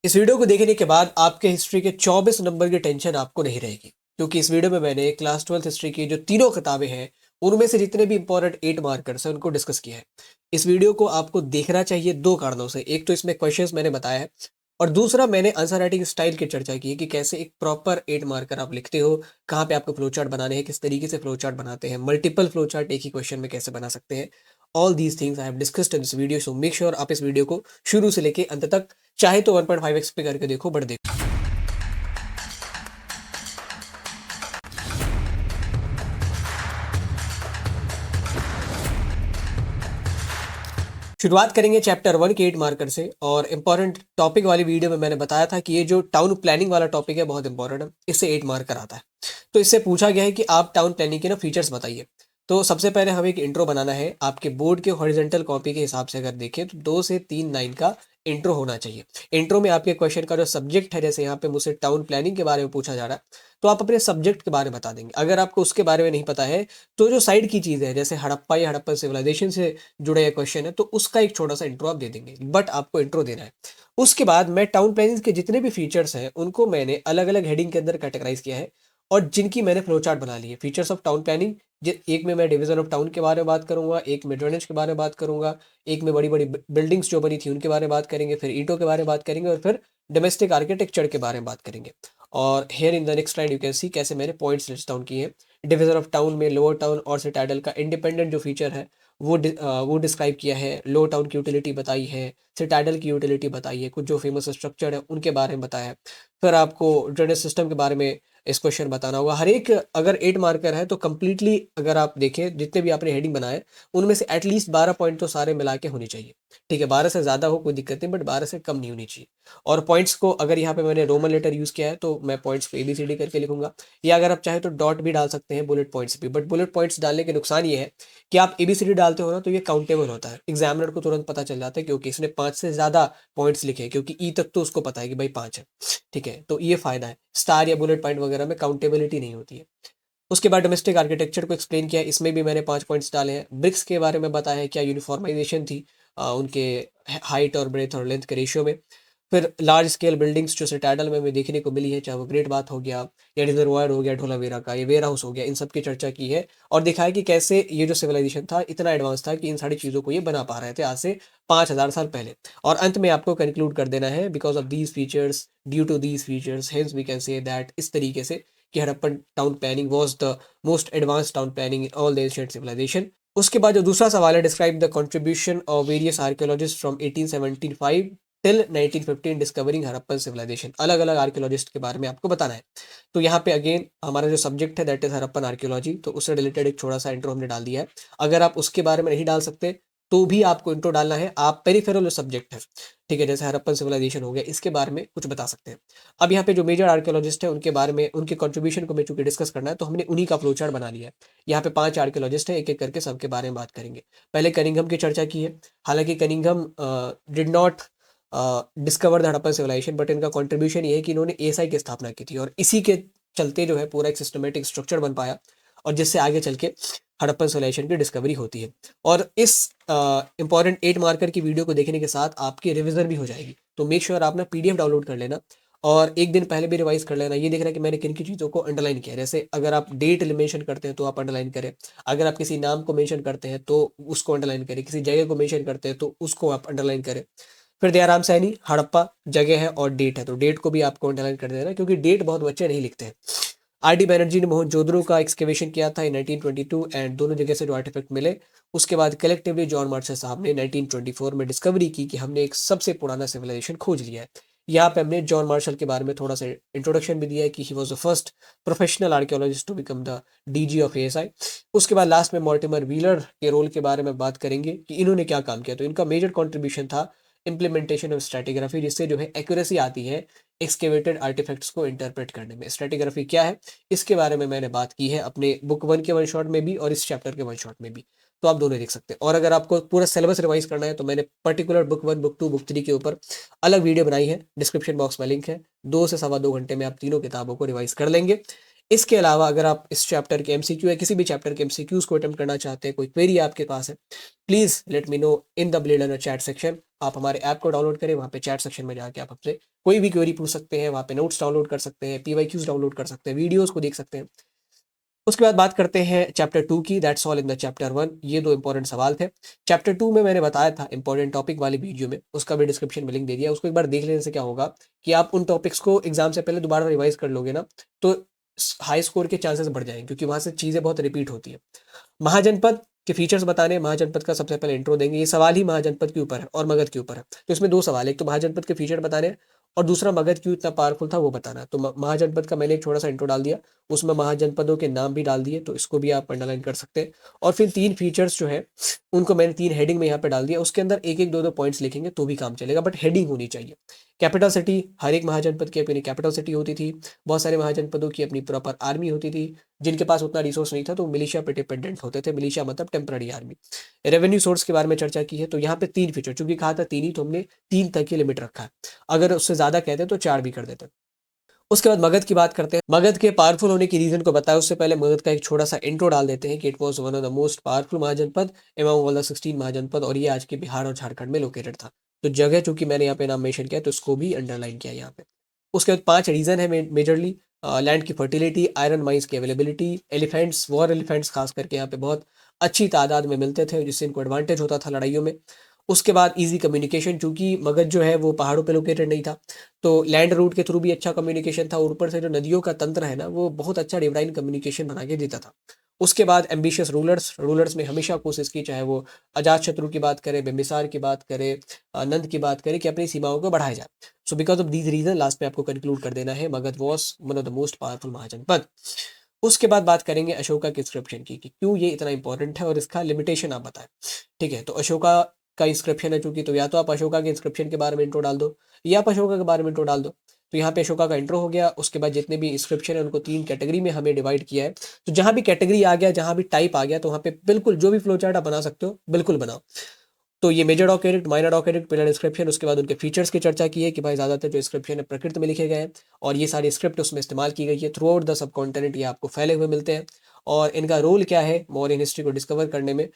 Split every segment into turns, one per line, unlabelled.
इस वीडियो को देखने के बाद आपके हिस्ट्री के 24 नंबर की टेंशन आपको नहीं रहेगी, क्योंकि इस वीडियो में मैंने क्लास 12th हिस्ट्री की जो तीनों किताबें हैं, उनमें से जितने भी इंपॉर्टेंट 8 मार्कर्स हैं, उनको डिस्कस किया है। इस वीडियो को आपको देखना चाहिए 2 कारणों से। एक तो इसमें क्वेश्चंस मैंने बताया है और दूसरा मैंने आंसर राइटिंग स्टाइल की चर्चा की है कि कैसे एक प्रॉपर 8 मार्कर आप लिखते हो, कहाँ पे आपको फ्लो चार्ट बनाने हैं, किस तरीके से फ्लो चार्ट बनाते हैं, मल्टीपल फ्लो चार्ट एक ही क्वेश्चन में कैसे बना सकते हैं। All these things I have discussed in this video, so make sure आप इस वीडियो को शुरू से लेके अंत तक चाहे तो 1.5x पे करके देखो, बट देखो। शुरुआत करेंगे चैप्टर 1 के 8 मार्कर से। और इंपॉर्टेंट टॉपिक वाली वीडियो में मैंने बताया था कि ये जो टाउन प्लानिंग वाला टॉपिक है बहुत इंपॉर्टेंट है, इससे 8 मार्कर आता है। तो इससे पूछा गया है कि आप टाउन प्लानिंग के ना फीचर्स बताइए। तो सबसे पहले हमें एक इंट्रो बनाना है। आपके बोर्ड के हॉरिजॉन्टल कॉपी के हिसाब से अगर देखें तो 2 से 3 लाइन का इंट्रो होना चाहिए। इंट्रो में आपके क्वेश्चन का जो सब्जेक्ट है, जैसे यहाँ पे मुझसे टाउन प्लानिंग के बारे में पूछा जा रहा है, तो आप अपने सब्जेक्ट के बारे में बता देंगे। अगर आपको उसके बारे में नहीं पता है, तो जो साइड की चीज़ है, जैसे हड़प्पा या हड़प्पन सिविलाइजेशन से जुड़ा ये क्वेश्चन है, तो उसका एक छोटा सा इंट्रो आप दे देंगे, बट आपको इंट्रो देना है। उसके बाद मैं टाउन प्लानिंग के जितने भी फीचर्स हैं, उनको मैंने अलग अलग हेडिंग के अंदर कैटेगराइज किया है और जिनकी मैंने फ्लो चार्ट बना ली है। फीचर्स ऑफ टाउन प्लानिंग, एक में मैं डिवीजन ऑफ टाउन के बारे में बात करूंगा, एक में ड्रेनेज के बारे में बात करूंगा, एक में बड़ी बड़ी बिल्डिंग्स जो बनी थी उनके बारे में बात करेंगे, फिर ईंटों के बारे में बात करेंगे और फिर डोमेस्टिक आर्किटेक्चर के बारे में बात करेंगे। और here in the next slide you can see कैसे मैंने पॉइंट्स लिस्ट डाउन किए हैं। डिवीजन ऑफ टाउन में लोअर टाउन और सिटाडल का इंडिपेंडेंट जो फीचर है वो डिस्क्राइब किया है। लोअर टाउन की यूटिलिटी बताई है, सिटाडल की यूटिलिटी बताई है, कुछ जो फेमस स्ट्रक्चर है उनके बारे में बताया है। फिर आपको ड्रेनेज सिस्टम के बारे में इस क्वेश्चन बताना होगा। हर एक अगर 8 मार्कर है तो कंप्लीटली अगर आप देखें जितने भी आपने हेडिंग बनाए, उनमें से एटलीस्ट 12 पॉइंट तो सारे मिला के होने चाहिए। ठीक है, 12 से ज़्यादा हो कोई दिक्कत नहीं, बट 12 से कम नहीं होनी चाहिए। और पॉइंट्स को अगर यहाँ पे मैंने रोमन लेटर यूज़ किया है तो मैं पॉइंट्स को ABCD करके लिखूंगा, या अगर आप चाहें तो डॉट भी डाल सकते हैं, बुलेट पॉइंट्स भी। बट बुलेट पॉइंट्स डालने के नुकसान ये है कि आप ABCD डालते हो ना, तो ये काउंटेबल होता है, एग्जामिनर को तुरंत पता चल जाता है क्योंकि इसने 5 से ज़्यादा पॉइंट्स लिखे हैं, क्योंकि ई तक तो उसको पता है कि भाई 5 है। ठीक है, तो ये फ़ायदा है। स्टार या बुलेट पॉइंट वगैरह में काउंटेबिलिटी नहीं होती है। उसके बाद डोमेस्टिक आर्किटेक्चर को एक्सप्लेन किया, इसमें भी मैंने 5 पॉइंट्स डाले हैं। ब्रिक्स के बारे में बताया है, क्या यूनिफॉर्माइजेशन थी उनके हाइट और ब्रेथ और लेंथ के रेशियो में। फिर लार्ज स्केल बिल्डिंग्स जो सिटाडल में हमें देखने को मिली है, चाहे वो ग्रेट बाथ हो गया या रिजर्वायर हो गया ढोलावीरा का, ये वेयर हाउस हो गया, इन सब की चर्चा की है। और दिखाया कि कैसे ये जो सिविलाइजेशन था इतना एडवांस था कि इन सारी चीज़ों को ये बना पा रहे थे आज से 5000 साल पहले। और अंत में आपको कंक्लूड कर देना है, because of these features, due to these features, hence we can say that, इस तरीके से कि Harappan town planning was the most advanced town planning in all the ancient civilization. उसके बाद जो दूसरा सवाल है, describe the contribution of various archaeologist from 1875 till 1915 discovering Harappan civilization. अलग अलग आर्कियोलॉजिस्ट के बारे में आपको बताना है। तो यहाँ पे अगेन हमारा जो सब्जेक्ट है दैट इज हड़प्पन आर्कियोलॉजी, तो उससे रिलेटेड एक छोटा सा इंट्रो हमने डाल दिया है। अगर आप उसके बारे में नहीं डाल सकते तो भी आपको इंट्रो डालना है। आप पेरिफेरल जो सब्जेक्ट है, ठीक है, जैसे हड़प्पन सिविलाइजेशन हो गया, इसके बारे में कुछ बता सकते हैं। अब यहाँ पे जो मेजर आर्कियोलॉजिस्ट है उनके बारे में, उनके कंट्रीब्यूशन को मैं चूंकि डिस्कस करना है, तो हमने उन्हीं का फ्लोचार्ट बना लिया है। यहाँ पे 5 आर्कियोलॉजिस्ट है, एक एक करके सबके बारे में बात करेंगे। पहले कनिंघम की चर्चा की है। हालांकि Cunningham did not discover the Harappan civilization, but इनका कंट्रीब्यूशन ये है कि इन्होंने एएसआई की स्थापना की थी और इसी के चलते जो है पूरा एक सिस्टमेटिक स्ट्रक्चर बन पाया और जिससे आगे चल के हड़प्पन सिविलाइजेशन की डिस्कवरी होती है। और इस इंपॉर्टेंट 8 मार्कर की वीडियो को देखने के साथ आपकी रिवीजन भी हो जाएगी। तो मेक श्योर आप ना PDF डाउनलोड कर लेना और एक दिन पहले भी रिवाइज कर लेना। ये देखना कि मैंने किन की चीज़ों को अंडरलाइन किया है। जैसे अगर आप डेट मेंशन करते हैं तो आप अंडरलाइन करें, अगर आप किसी नाम को मेंशन करते हैं तो उसको अंडरलाइन करें, किसी जगह को मेंशन करते हैं तो उसको आप अंडरलाइन करें। फिर दयाराम सैनी, हड़प्पा जगह है और डेट है, तो डेट को भी आपको अंडरलाइन कर देना, क्योंकि डेट बहुत बच्चे नहीं लिखते हैं। RD बैनर्जी ने मोहनजोदड़ो का एक्सकेवेशन किया था इन 1922 एंड दोनों जगह से जो आर्टिफैक्ट मिले। उसके बाद कलेक्टिवली जॉन मार्शल साहब ने 1924 में डिस्कवरी की कि हमने एक सबसे पुराना सिविलाइजेशन खोज लिया है। यहाँ पे हमने जॉन मार्शल के बारे में थोड़ा सा इंट्रोडक्शन भी दिया है कि he was the first professional archaeologist to become the DG of ASI। उसके बाद लास्ट में मॉर्टिमर व्हीलर के रोल के बारे में बात करेंगे कि इन्होंने क्या काम किया। तो इनका मेजर कॉन्ट्रीब्यूशन था इम्प्लीमेंटेशन ऑफ स्ट्रेटिग्राफी, जिससे जो है एक्यूरेसी आती है एक्सकेवेटेड आर्टिफैक्ट्स को इंटरप्रेट करने में। स्ट्रेटिग्राफी क्या है, इसके बारे में मैंने बात की है अपने बुक 1 के वन शॉट में भी और इस चैप्टर के वन शॉट में भी, तो आप दोनों देख सकते हैं। और अगर आपको पूरा सिलेबस रिवाइज करना है तो मैंने पर्टिकुलर बुक 1, बुक 2, बुक 3 के ऊपर अलग वीडियो बनाई है, डिस्क्रिप्शन बॉक्स में लिंक है। 2 से सवा 2 घंटे में आप तीनों किताबों को रिवाइज कर लेंगे। इसके अलावा अगर आप इस चैप्टर के एमसीक्यू या किसी भी चैप्टर के एमसीक्यूज को अटेम्प्ट करना चाहते हैं, कोई क्वेरी आपके पास है, please let me know in the blade learner chat section. आप हमारे ऐप को डाउनलोड करें, वहाँ पे चैट सेक्शन में जाके आप हमसे कोई भी क्वेरी पूछ सकते हैं, वहाँ पे नोट्स डाउनलोड कर सकते हैं, पीवाईक्यूज डाउनलोड कर सकते हैं, वीडियोज़ को देख सकते हैं। उसके बाद बात करते हैं चैप्टर 2 की, that's all in the chapter 1। ये 2 इंपॉर्टेंट सवाल थे। चैप्टर 2 में मैंने बताया था इंपॉर्टेंट टॉपिक वाली वीडियो में, उसका भी डिस्क्रिप्शन में लिंक दे दिया। उसको एक बार देख लेने से क्या होगा कि आप उन टॉपिक्स को एग्ज़ाम से पहले दोबारा रिवाइज़ कर लोगे ना, तो हाई स्कोर के चांसेस बढ़ जाएँगे, क्योंकि वहाँ से चीज़ें बहुत रिपीट होती हैं। महाजनपद के फीचर्स बताने हैं, महाजनपद का सबसे पहले इंट्रो देंगे। ये सवाल ही महाजनपद के ऊपर है और मगध के ऊपर है। तो इसमें 2 सवाल है, एक तो महाजनपद के फीचर बताने हैं और दूसरा मगध क्यों इतना पावरफुल था वो बताना है। तो महाजनपद का मैंने एक छोटा-सा इंट्रो डाल दिया, उसमें महाजनपदों के नाम भी डाल दिए, तो इसको भी आप अंडरलाइन कर सकते हैं। और फिर 3 फीचर्स जो हैं, उनको मैंने 3 हेडिंग में यहाँ पे डाल दिया। उसके अंदर 1-1, 2-2 पॉइंट्स लिखेंगे तो भी काम चलेगा, बट हेडिंग होनी चाहिए। कैपिटल सिटी, हर एक महाजनपद की अपनी कैपिटल सिटी होती थी। बहुत सारे महाजनपदों की अपनी प्रॉपर आर्मी होती थी। जिनके पास उतना रिसोर्स नहीं था तो मिलिशिया पे डिपेंडेंट होते थे। मिलिशिया मतलब टेम्पररी आर्मी। रेवेन्यू सोर्स के बारे में चर्चा की है, तो यहाँ पे 3 फीचर, चूँकि कहा था 3 ही, तो हमने 3 तक की लिमिट रखा है। अगर उससे ज़्यादा कहते तो 4 भी कर देते। उसके बाद मगध की बात करते हैं। मगध के पावरफुल होने की रीज़न को बताया उससे पहले मगध का एक छोटा-सा इंट्रो डाल देते हैं कि it was one of the most powerful mahajanapada among all the 16 mahajanapada, और ये आज के बिहार और झारखंड में लोकेटेड था। तो जगह चूँकि मैंने यहाँ पे नाम मेंशन किया तो इसको भी अंडरलाइन किया यहाँ पे। उसके बाद 5 रीज़न है मेजरली। लैंड की फर्टिलिटी, आयरन माइंस की अवेलेबिलिटी, एलिफेंट्स, वॉर एलिफेंट्स खास करके यहाँ पे बहुत अच्छी तादाद में मिलते थे, जिससे इनको एडवांटेज होता था लड़ाइयों में। उसके बाद ईज़ी कम्युनिकेशन, चूँकि मगध जो है वो पहाड़ों पे लोकेटेड नहीं था, तो लैंड रूट के थ्रू भी अच्छा कम्युनिकेशन था, और ऊपर से जो नदियों का तंत्र है ना, वो बहुत अच्छा रिवराइन कम्युनिकेशन बना के देता था। उसके बाद एम्बिशियस रूलर्स, रूलर्स ने हमेशा कोशिश की, चाहे वो अजातशत्रु की बात करें, बिम्बिसार की बात करें, नंद की बात करें, कि अपनी सीमाओं को बढ़ाया जाए। So because of these reason last में आपको कंक्लूड कर देना है, Magadha was one of the most powerful mahajanapada. उसके बाद बात करेंगे अशोका के इंस्क्रिप्शन की, कि क्यों ये इतना इंपॉर्टेंट है और इसका लिमिटेशन आप बताएँ। ठीक है, तो अशोका का इंस्क्रिप्शन है चूँकि, तो या तो आप अशोका के इंस्क्रिप्शन के बारे में इंट्रो डाल दो, या आप अशोका के बारे में इंट्रो डाल दो। तो यहाँ पे अशोका का इंट्रो हो गया। उसके बाद जितने भी इंस्क्रिप्शन है उनको 3 कैटेगरी में हमें डिवाइड किया है। तो जहाँ भी कैटेगरी आ गया, जहाँ भी टाइप आ गया, तो वहाँ पे बिल्कुल जो भी फ्लो चार्ट आप बना सकते हो, बिल्कुल बनाओ। तो ये major document, minor document, pillar inscription, उसके बाद उनके फीचर्स की चर्चा की है कि भाई ज़्यादातर जो इंस्क्रिप्शन है प्रकृति में लिखे गए हैं, और ये सारी स्क्रिप्ट उसमें इस्तेमाल की गई है। Through out the sub continent ये आपको फैले हुए मिलते हैं, और इनका रोल क्या है मौर्यन हिस्ट्री को डिस्कवर करने में।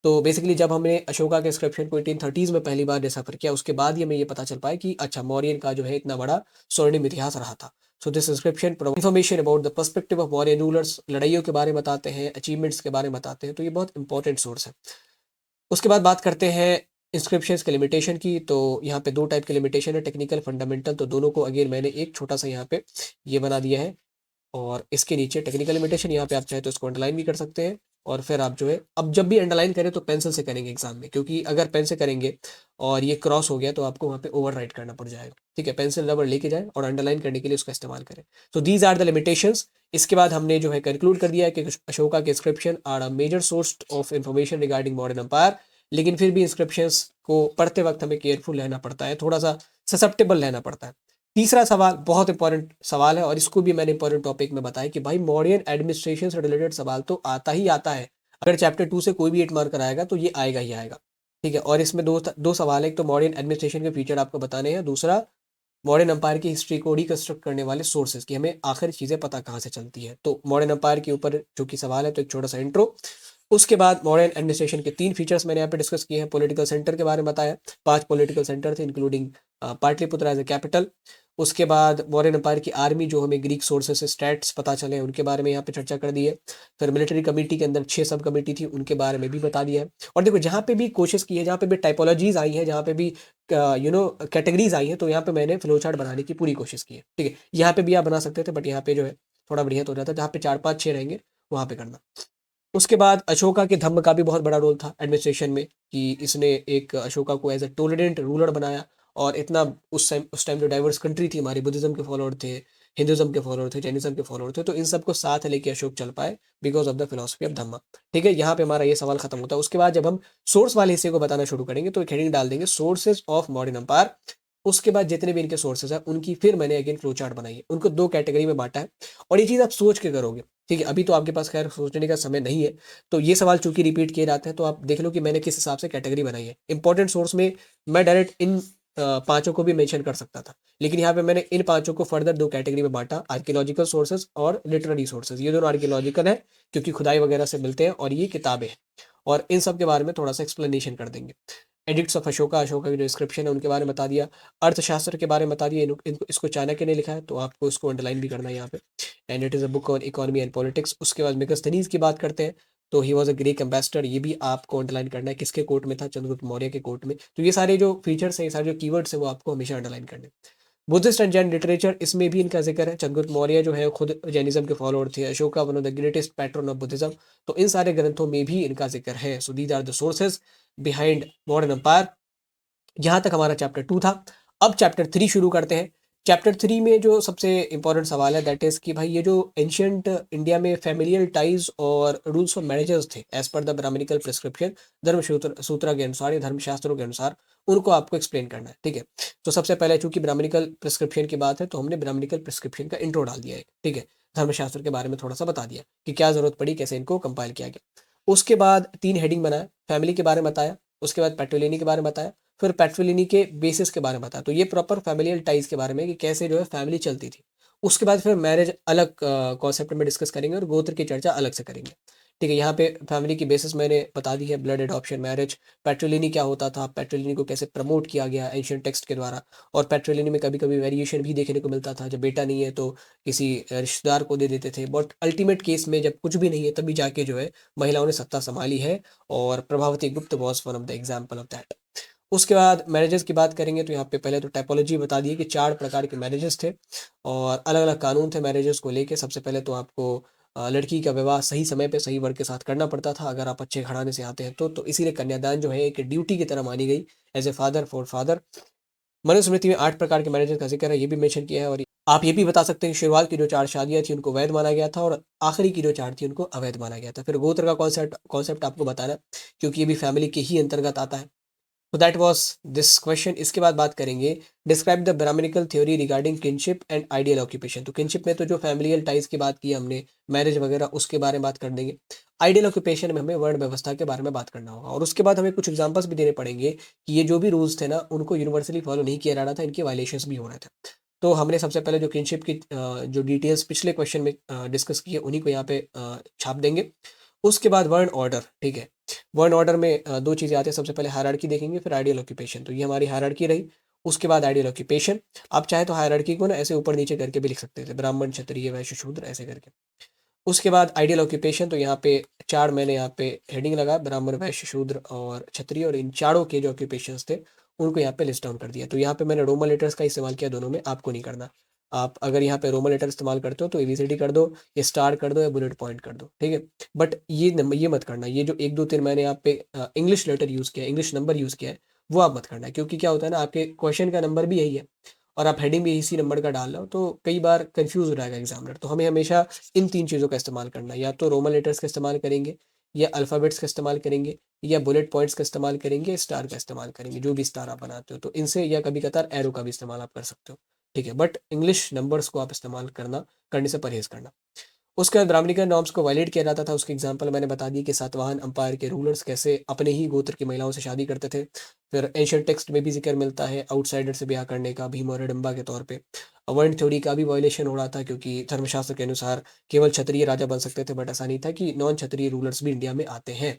तो बेसिकली जब हमने अशोका के इंस्क्रिप्शन को 1830s में पहली बार डिसफर किया, उसके बाद ही हमें ये पता चल पाया कि अच्छा, मौर्यन का जो है इतना बड़ा स्वर्णिम इतिहास रहा था। So this inscription information about the perspective of Mauryan rulers, लड़ाइयों के बारे में बताते हैं, अचीवमेंट्स के बारे में बताते हैं, तो ये बहुत इंपॉर्टेंट सोर्स है। उसके बाद बात करते हैं इंस्क्रिप्शंस के लिमिटेशन की। तो यहाँ पे 2 टाइप के लिमिटेशन है, टेक्निकल, फंडामेंटल। तो दोनों को अगेन मैंने एक छोटा-सा यहाँ पे ये बना दिया है, और इसके नीचे टेक्निकल लिमिटेशन, यहाँ पे आप चाहे तो इसको अंडरलाइन भी कर सकते हैं। और फिर आप जो है, अब जब भी अंडरलाइन करें तो पेंसिल से करेंगे एग्जाम में, क्योंकि अगर पेन से करेंगे और ये क्रॉस हो गया तो आपको वहाँ पे ओवरराइट करना पड़ जाएगा। ठीक है, पेंसिल रबर लेके जाए और अंडरलाइन करने के लिए उसका इस्तेमाल करें। तो दीज आर द लिमिटेशंस। इसके बाद हमने जो है कंक्लूड कर दिया है कि अशोका के inscription are a major source of information regarding modern empire. लेकिन फिर भी इंस्क्रिप्शंस को पढ़ते वक्त हमें केयरफुल रहना पड़ता है, थोड़ा सा ससेप्टेबल रहना पड़ता है। तीसरा सवाल बहुत इंपॉर्टेंट सवाल है, और इसको भी मैंने इंपॉर्टेंट टॉपिक में बताया कि भाई मॉडर्न एडमिनिस्ट्रेशन से रिलेटेड सवाल तो आता ही आता है। अगर चैप्टर 2 से कोई भी 8 मार्कर आएगा तो ये आएगा ही आएगा। ठीक है, और इसमें दो सवाल है, एक तो मॉडर्न एडमिनिस्ट्रेशन के फीचर आपको बताने हैं, दूसरा मॉडर्न एम्पायर की हिस्ट्री को रिकंस्ट्रक्ट करने वाले सोर्सेज, की हमें आखिर चीज़ें पता कहाँ से चलती है। तो मॉडर्न एम्पायर के ऊपर जो कि सवाल है, तो एक छोटा सा इंट्रो। उसके बाद मॉडर्न एडमिनिस्ट्रेशन के 3 फीचर्स मैंने यहाँ पे डिस्कस किए हैं। पॉलिटिकल सेंटर के बारे में बताया, 5 पॉलिटिकल सेंटर थे including Pataliputra as a capital. उसके बाद मौर्यन एम्पायर की आर्मी, जो हमें ग्रीक सोर्सेस से स्टैट्स पता चले, उनके बारे में यहाँ पे चर्चा कर दी है। फिर मिलिट्री कमेटी के अंदर 6 सब कमेटी थी, उनके बारे में भी बता दिया है। और देखो, जहाँ पे भी कोशिश की है, जहाँ पे भी टाइपोलॉजीज आई है, जहाँ पे भी कैटेगरीज आई हैं, तो यहाँ पे मैंने फ्लो चार्ट बनाने की पूरी कोशिश की है। ठीक है, यहाँ पे भी आप बना सकते थे, बट यहाँ पे जो है थोड़ा बढ़िया तो हो जाता है, जहाँ पे 4, 5, 6 रहेंगे वहाँ पे करना। उसके बाद अशोका के धम्म का भी बहुत बड़ा रोल था एडमिनिस्ट्रेशन में, कि इसने एक अशोका को एज अ टॉलरेंट रूलर बनाया। और इतना उस टाइम जो डाइवर्स कंट्री थी हमारी, बुद्धिज्म के फॉलोअर थे, हिंदुज्म के फॉलोअर थे, जैनिज्म के फॉलोअर थे, तो इन सबको साथ लेके अशोक चल पाए because of the philosophy of dhamma. ठीक है, यहाँ पे हमारा ये सवाल खत्म होता है। उसके बाद जब हम सोर्स वाले हिस्से को बताना शुरू करेंगे तो एक हेडिंग डाल देंगे, सोर्सेज ऑफ मॉडर्न एम्पायर। उसके बाद जितने भी इनके सोर्सेज हैं उनकी फिर मैंने अगेन फ्लो चार्ट बनाई है, उनको 2 कैटेगरी में बांटा है। और ये चीज़ आप सोच के करोगे। ठीक है, अभी तो आपके पास खैर सोचने का समय नहीं है, तो ये सवाल चूंकि रिपीट किए जाते हैं, तो आप देख लो कि मैंने किस हिसाब से कैटेगरी बनाई है। इंपॉर्टेंट सोर्स में मैं डायरेक्ट इन पाँचों को भी मेंशन कर सकता था। लेकिन यहाँ पे मैंने इन पाँचों को फर्दर 2 कैटेगरी में बाँटा, आर्कियोलॉजिकल सोर्सेज़ और लिटरेरी सोर्सेज़। ये दोनों आर्कियोलॉजिकल है क्योंकि खुदाई वगैरह से मिलते हैं और ये किताबें हैं और इन सब के बारे में थोड़ा-सा एक्सप्लेनेशन कर देंगे। एडिक्ट्स ऑफ अशोका, अशोका की जो डिस्क्रिप्शन है उनके बारे में बता दिया। अर्थशास्त्र के बारे में बता दिया, इनको इसको चाणक्य ने लिखा है तो आपको इसको अंडरलाइन भी करना है यहाँ पे। And it is a book on economy and politics. उसके बाद मेगास्थनीज़ की बात करते हैं, तो he was a Greek ambassador, ये भी आपको अंडरलाइन करना है, किसके कोर्ट में था? चंद्रगुप्त मौर्य के कोर्ट में। तो ये सारे जो फीचर्स हैं, ये सारे जो कीवर्ड्स हैं वो आपको हमेशा अंडरलाइन करने हैं। बुद्धिस्ट एंड जैन लिटरेचर, इसमें भी इनका ज़िक्र है। चंद्रगुप्त मौर्य जो है खुद जैनिज़्म के फॉलोअर थे। Ashoka one of the greatest patron of Buddhism. तो इन सारे ग्रंथों में भी इनका ज़िक्र है। So these are the sources behind modern empire. यहाँ तक हमारा चैप्टर 2 था। अब चैप्टर 3 शुरू करते हैं। चैप्टर 3 में जो सबसे इम्पोर्टेंट सवाल है दैट इज़ कि भाई ये जो एंशिएंट इंडिया में फैमिलियल टाइज़ और रूल्स ऑफ मैरेजेस थे as per the Brahmanical prescription, सूत्र के अनुसार या धर्मशास्त्रों के अनुसार, उनको आपको एक्सप्लेन करना है, ठीक है? तो सबसे पहले चूँकि ब्राह्मणिकल प्रिस्क्रिप्शन की बात है तो हमने ब्राह्मणिकल प्रिस्क्रिप्शन का इंट्रो डाल दिया है, ठीक है? धर्मशास्त्र के बारे में थोड़ा-सा बता दिया कि क्या ज़रूरत पड़ी, कैसे इनको कंपाइल किया गया। उसके बाद 3 हेडिंग बनाया, फैमिली के बारे में बताया, उसके बाद पैट्रिलिनी के बारे में बताया, फिर पैट्रिलिनी के बेसिस के बारे में बताया। तो ये प्रॉपर फैमिलियल टाइज़ के बारे में कि कैसे जो है फैमिली चलती थी। उसके बाद फिर मैरिज अलग कॉन्सेप्ट में डिस्कस करेंगे और गोत्र की चर्चा अलग से करेंगे। ठीक है, यहाँ पे फैमिली की बेसिस मैंने बता दी है, ब्लड एडॉप्शन, मैरिज, पैट्रिलिनी क्या होता था, पैट्रिलिनी को कैसे प्रमोट किया गया एंशिएंट टेक्स्ट के द्वारा, और पैट्रिलिनी में कभी-कभी वेरिएशन भी देखने को मिलता था। जब बेटा नहीं है तो किसी रिश्तेदार को दे देते थे। बट अल्टीमेट केस में जब कुछ भी नहीं है तभी जाके जो है महिलाओं ने सत्ता सँभाली है और प्रभावती गुप्त was one of the example of that. उसके बाद मैरिजेज़ की बात करेंगे तो यहाँ पे पहले तो टाइपोलॉजी बता दी कि 4 प्रकार के मैरिजेज़ थे और अलग-अलग कानून थे मैरिजेज़ को लेके। सबसे पहले तो आपको लड़की का विवाह सही समय पे सही वर्ण के साथ करना पड़ता था अगर आप अच्छे घराने से आते हैं तो। तो इसीलिए कन्यादान जो है एक ड्यूटी की तरह मानी गई as a father for father. Manusmriti में 8 प्रकार के मैरिजेज़ का ज़िक्र है, ये भी मेंशन किया है। और आप ये भी बता सकते हैं कि शुरुआत की जो 4 शादियाँ थी उनको वैध माना गया था और आखिरी की जो 4 थी उनको अवैध माना गया था। फिर गोत्र का कॉन्सेप्ट कॉन्सेप्ट आपको बताना है क्योंकि ये भी फैमिली के ही अंतर्गत आता है। तो दैट वाज़ दिस क्वेश्चन। इसके बाद बात करेंगे describe the Brahmanical theory regarding kinship and ideal occupation. तो किनशिप में तो जो फैमिलियल टाइज़ की बात की हमने, मैरिज वगैरह उसके बारे में बात कर देंगे। आइडियल ऑक्यूपेशन में हमें वर्ण व्यवस्था के बारे में बात करना होगा और उसके बाद हमें कुछ एग्ज़ाम्पल्स भी देने पड़ेंगे कि ये जो भी रूल्स थे ना उनको यूनिवर्सली फॉलो नहीं किया जा रहा था, इनके वायलेशंस भी हो रहे थे। तो हमने सबसे पहले जो किनशिप की जो डिटेल्स पिछले क्वेश्चन में डिस्कस की है उन्हीं को यहाँ पे छाप देंगे। उसके बाद वर्ण ऑर्डर, ठीक है? वर्ण ऑर्डर में 2 चीज़ें आती हैं, सबसे पहले हायरार्की देखेंगे फिर आइडियल ऑक्यूपेशन। तो ये हमारी हायरार्की रही। उसके बाद आइडियल ऑक्यूपेशन। आप चाहे तो हायरार्की को ना ऐसे ऊपर-नीचे करके भी लिख सकते थे, ब्राह्मण, क्षत्रिय, वैश्य, शूद्र ऐसे करके। उसके बाद आइडियल ऑक्यूपेशन, तो यहाँ पे 4 मैंने यहाँ पे हेडिंग लगाया, ब्राह्मण, वैश्य, शूद्र और क्षत्रिय, और इन चारों के जो ऑक्यूपेशंस थे उनको यहाँ पे लिस्ट डाउन कर दिया। तो यहाँ पे मैंने रोमन लेटर्स का इस्तेमाल किया दोनों में, आपको नहीं करना। आप अगर यहाँ पे रोमन लेटर इस्तेमाल करते हो तो एबीसीडी कर दो या स्टार कर दो या बुलेट पॉइंट कर दो, ठीक है? बट ये मत करना, ये जो 1, 2, 3 मैंने यहाँ पे इंग्लिश लेटर यूज़ किया है, इंग्लिश नंबर यूज़ किया है, वो आप मत करना, क्योंकि क्या होता है ना, आपके क्वेश्चन का नंबर भी यही है और आप हेडिंग भी इसी नंबर का डाल रहे हो, तो कई बार कन्फ्यूज़ हो जाएगा एग्ज़ामिनर। तो हमें हमेशा इन 3 चीज़ों का इस्तेमाल करना है, या तो रोमन लेटर्स का इस्तेमाल करेंगे, या अल्फ़ाबेट्स का इस्तेमाल करेंगे, या बुलेट पॉइंट्स का इस्तेमाल करेंगे, स्टार का इस्तेमाल करेंगे, जो भी स्टार आप बनाते हो। तो इनसे, या कभी-कभार एरो का भी इस्तेमाल आप कर सकते हो, ठीक है? बट इंग्लिश नंबर्स को आप इस्तेमाल करने से परहेज़ करना। उसके बाद ब्राह्मणिकल नॉर्म्स को वायलेट किया जाता था, उसके एग्जाम्पल मैंने बता दिए कि सातवाहन अम्पायर के रूलर्स कैसे अपने ही गोत्र की महिलाओं से शादी करते थे। फिर एंशिएंट टेक्स्ट में भी ज़िक्र मिलता है आउटसाइडर से ब्याह करने का, भीम और हिडिंबा के तौर पे। वर्ण थ्योरी का भी वायलेशन हो रहा था क्योंकि धर्मशास्त्र के अनुसार केवल क्षत्रिय राजा बन सकते थे, बट ऐसा नहीं था कि नॉन क्षत्रिय रूलर्स भी इंडिया में आते हैं।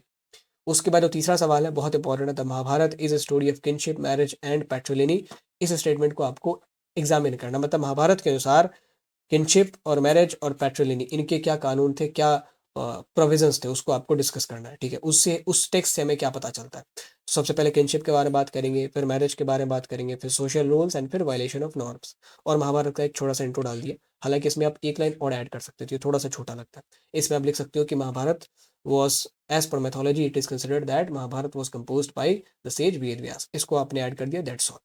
उसके बाद जो तीसरा सवाल है बहुत इंपॉर्टेंट है, the Mahabharata is a story of kinship, marriage and patriliny. इस स्टेटमेंट को आपको एग्जामिन करना, मतलब महाभारत के अनुसार किनशिप और मैरिज और पैट्रिलिनी इनके क्या कानून थे, क्या प्रोविजंस थे, उसको आपको डिस्कस करना है, ठीक है? उससे, उस टेक्स्ट से हमें क्या पता चलता है। सबसे पहले किनशिप के बारे में बात करेंगे, फिर मैरिज के बारे में बात करेंगे, फिर सोशल रूल्स एंड फिर वायलेशन ऑफ नॉर्म्स। और महाभारत का एक छोटा-सा इंट्रो डाल दिया। हालाँकि इसमें आप एक लाइन और ऐड कर सकते थे, ये थोड़ा-सा छोटा लगता है। इसमें आप लिख सकते हो कि Mahabharata was, as per mythology it is considered that Mahabharata was composed by the sage Ved Vyas. इसको आपने ऐड कर दिया, दैट्स ऑल।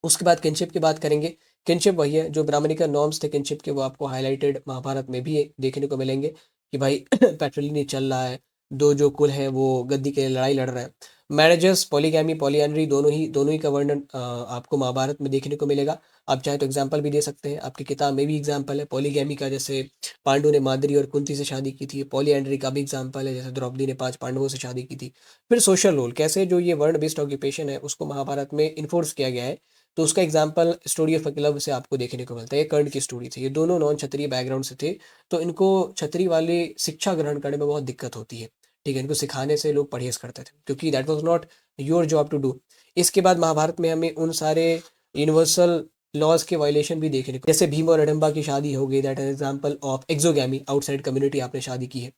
उसके बाद किनशिप की बात करेंगे। किनशिप वही है जो ब्राह्मणिकल नॉर्म्स थे किनशिप के, वो आपको हाइलाइटेड महाभारत में भी देखने को मिलेंगे कि भाई पैट्रिलिनी चल रहा है, दो जो कुल हैं वो गद्दी के लिए लड़ाई लड़ रहे हैं। मैरिजेस, पॉलीगैमी, पॉलीएंड्री दोनों ही का वर्णन आपको महाभारत में देखने को मिलेगा। आप चाहे तो एग्जाम्पल भी दे सकते हैं, आपकी किताब में भी एग्जाम्पल है पॉलीगैमी का, जैसे पांडु ने माद्री और कुंती से शादी की थी। पॉलीएंड्री का भी एग्जाम्पल है, जैसे द्रौपदी ने 5 पांडवों से शादी की थी। फिर सोशल रोल, कैसे जो ये वर्ण बेस्ड ऑक्यूपेशन है उसको महाभारत में इन्फोर्स किया गया है, तो उसका एग्जाम्पल स्टोरी ऑफ क्लब से आपको देखने को मिलता है। ये कर्ण की स्टोरी थी, ये दोनों नॉन क्षत्रिय बैकग्राउंड से थे, तो इनको क्षत्रिय वाली शिक्षा ग्रहण करने में बहुत दिक्कत होती है। ठीक है, इनको सिखाने से लोग परहेज करते थे क्योंकि that was not your job to do. इसके बाद महाभारत में हमें उन सारे यूनिवर्सल लॉज के वायलेशन भी देखने को, जैसे भीम और हिडम्बा की शादी हो गई, that is example of exogamy, outside community आपने शादी की है।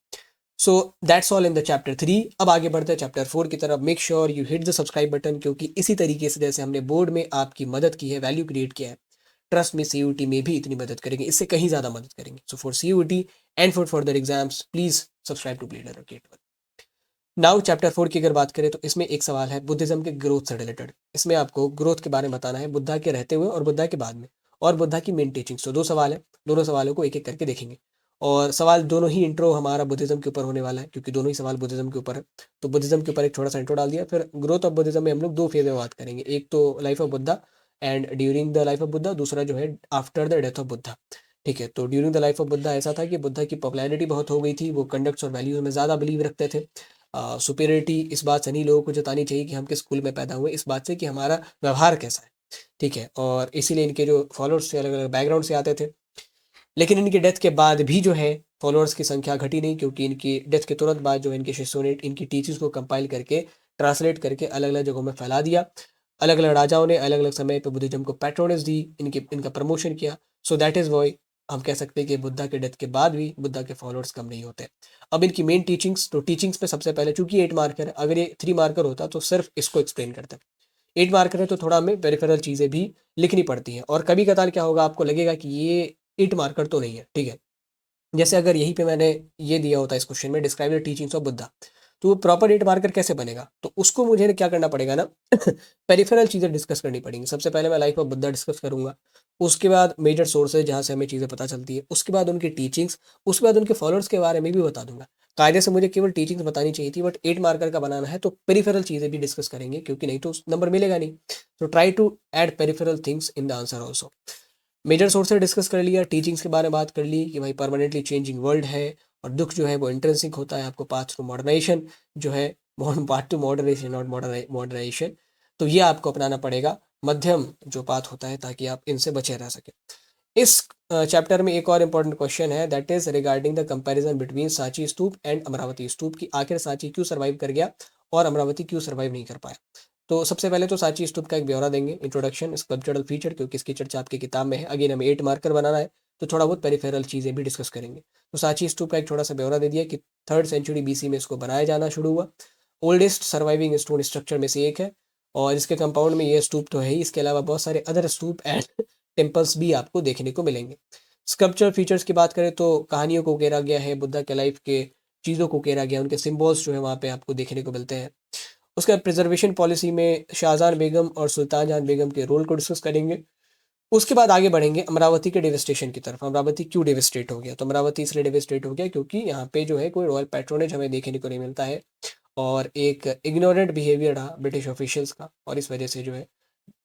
So that's all in the chapter 3। अब आगे बढ़ते हैं चैप्टर 4 की तरफ। Make sure you hit the subscribe button, क्योंकि इसी तरीके से जैसे हमने बोर्ड में आपकी मदद की है, वैल्यू क्रिएट किया है, ट्रस्ट में सीयूटी में भी इतनी मदद करेंगे, इससे कहीं ज़्यादा मदद करेंगे। So for CUET and for further exams please subscribe to Blade Advocate. Now chapter 4 की अगर बात करें तो इसमें एक सवाल है बुद्धिज्म के ग्रोथ से रिलेटेड। इसमें आपको ग्रोथ के बारे में बताना है, बुद्धा के रहते हुए और बुद्धा के बाद में, और बुद्धा की मेन टीचिंग्स। तो 2 सवाल है, दोनों सवालों को एक एक करके देखेंगे, और सवाल दोनों ही इंट्रो हमारा बुद्धिज्म के ऊपर होने वाला है, क्योंकि दोनों ही सवाल बुद्धिज्म के ऊपर है। तो बुद्धिज्म के ऊपर एक छोटा सा इंट्रो डाल दिया, फिर ग्रोथ ऑफ बुद्धिज्म में हम लोग 2 फेज में बात करेंगे, एक तो life of Buddha and during the life of Buddha, दूसरा जो है after the death of Buddha. ठीक है, तो during the life of Buddha ऐसा था कि बुद्धा की पॉपुलैरिटी बहुत हो गई थी, वो कंडक्ट्स और वैल्यूज में ज़्यादा बिलीव रखते थे। सुपेरियरिटी इस बात से नहीं लोगों को जतानी चाहिए कि हम किस स्कूल में पैदा हुए, इस बात से कि हमारा व्यवहार कैसा है। ठीक है, और इसीलिए इनके जो फॉलोअर्स थे अलग अलग बैकग्राउंड से आते थे। लेकिन इनकी डेथ के बाद भी जो है फॉलोअर्स की संख्या घटी नहीं, क्योंकि इनकी डेथ के तुरंत बाद जो है इनके शिष्यों ने इनकी टीचिंग्स को कंपाइल करके, ट्रांसलेट करके अलग अलग जगहों में फैला दिया। अलग अलग राजाओं ने अलग अलग समय पर बुद्धिज्म को पैट्रोनेज दी, इनका प्रमोशन किया। सो दैट इज़ वाई हम कह सकते हैं कि बुद्धा के डेथ के बाद भी बुद्धा के फॉलोअर्स कम नहीं होते। अब इनकी मेन टीचिंग्स, तो टीचिंग्स पे सबसे पहले, चूंकि 8 मार्कर है, अगर ये 3 मार्कर होता तो सिर्फ इसको एक्सप्लेन करते। 8 मार्कर है तो थोड़ा हमें पेरिफेरल चीज़ें भी लिखनी पड़ती हैं, और कभी कतार क्या होगा, आपको लगेगा कि ये 8 मार्कर तो नहीं है। ठीक है, जैसे अगर यहीं पे मैंने ये दिया होता इस क्वेश्चन में, describe the teachings of Buddha, तो वो प्रॉपर 8 मार्कर कैसे बनेगा, तो उसको मुझे क्या करना पड़ेगा ना पेरिफेरल चीज़ें डिस्कस करनी पड़ेंगी। सबसे पहले मैं लाइफ ऑफ बुद्धा डिस्कस करूंगा, उसके बाद मेजर सोर्सेज जहाँ से हमें चीज़ें पता चलती है, उसके बाद उनकी टीचिंग्स, उसके बाद उनके फॉलोअर्स के बारे में भी बता दूंगा। कायदे से मुझे केवल टीचिंग्स बतानी चाहिए थी, बट 8 मार्कर का बनाना है तो पेरिफेरल चीज़ें भी डिस्कस करेंगे, क्योंकि नहीं तो नंबर मिलेगा नहीं। तो try to add peripheral things in the answer also. Major sources discuss कर लिया, टीचिंग्स के बारे में बात कर ली कि भाई परमानेंटली चेंजिंग वर्ल्ड है, और दुख जो है वो इंट्रिंसिक होता है, आपको पाथ टू मॉडर्नाइजेशन जो है, path to moderation not modernization, तो ये आपको अपनाना पड़ेगा, मध्यम जो पाथ होता है, ताकि आप इनसे बचे रह सके। इस चैप्टर में एक और इम्पॉर्टेंट क्वेश्चन है, that is regarding the comparison between Sanchi stupa and Amaravati stupa, की आखिर सांची क्यों सर्वाइव कर गया और अमरावती क्यों सर्वाइव नहीं कर पाया। तो सबसे पहले तो सांची स्तूप का एक ब्यौरा देंगे, इंट्रोडक्शन, स्कल्पचरल फीचर, क्योंकि इसकी चर्चा आपकी किताब में है। अगेन हमें 8 मार्कर बनाना है, तो थोड़ा बहुत पेरिफेरल चीज़ें भी डिस्कस करेंगे। तो सांची स्तूप का एक छोटा सा ब्यौरा दे दिया कि 3rd सेंचुरी बीसी में इसको बनाया जाना शुरू हुआ। ओल्डेस्ट सर्वाइविंग स्टोन स्ट्रक्चर में से एक है, और इसके कंपाउंड में ये स्तूप तो है ही, इसके अलावा बहुत सारे अदर स्तूप एंड टेम्पल्स भी आपको देखने को मिलेंगे। स्कल्पचर फीचर्स की बात करें तो कहानियों को घेरा गया है, बुद्धा के लाइफ के चीज़ों को घेरा गया, उनके सिंबल्स जो है वहाँ पे आपको देखने को मिलते हैं। उसके बाद प्रिजर्वेशन पॉलिसी में शाहजहान बेगम और सुल्तान जहां बेगम के रोल को डिस्कस करेंगे। उसके बाद आगे बढ़ेंगे अमरावती के डेवस्टेशन की तरफ। अमरावती क्यों डेवस्टेट हो गया, तो अमरावती इसलिए डेवस्टेट हो गया क्योंकि यहाँ पे जो है कोई रॉयल पैट्रोनेज हमें देखने को नहीं मिलता है, और एक इग्नोरेंट बिहेवियर रहा ब्रिटिश ऑफिशियल्स का, और इस वजह से जो है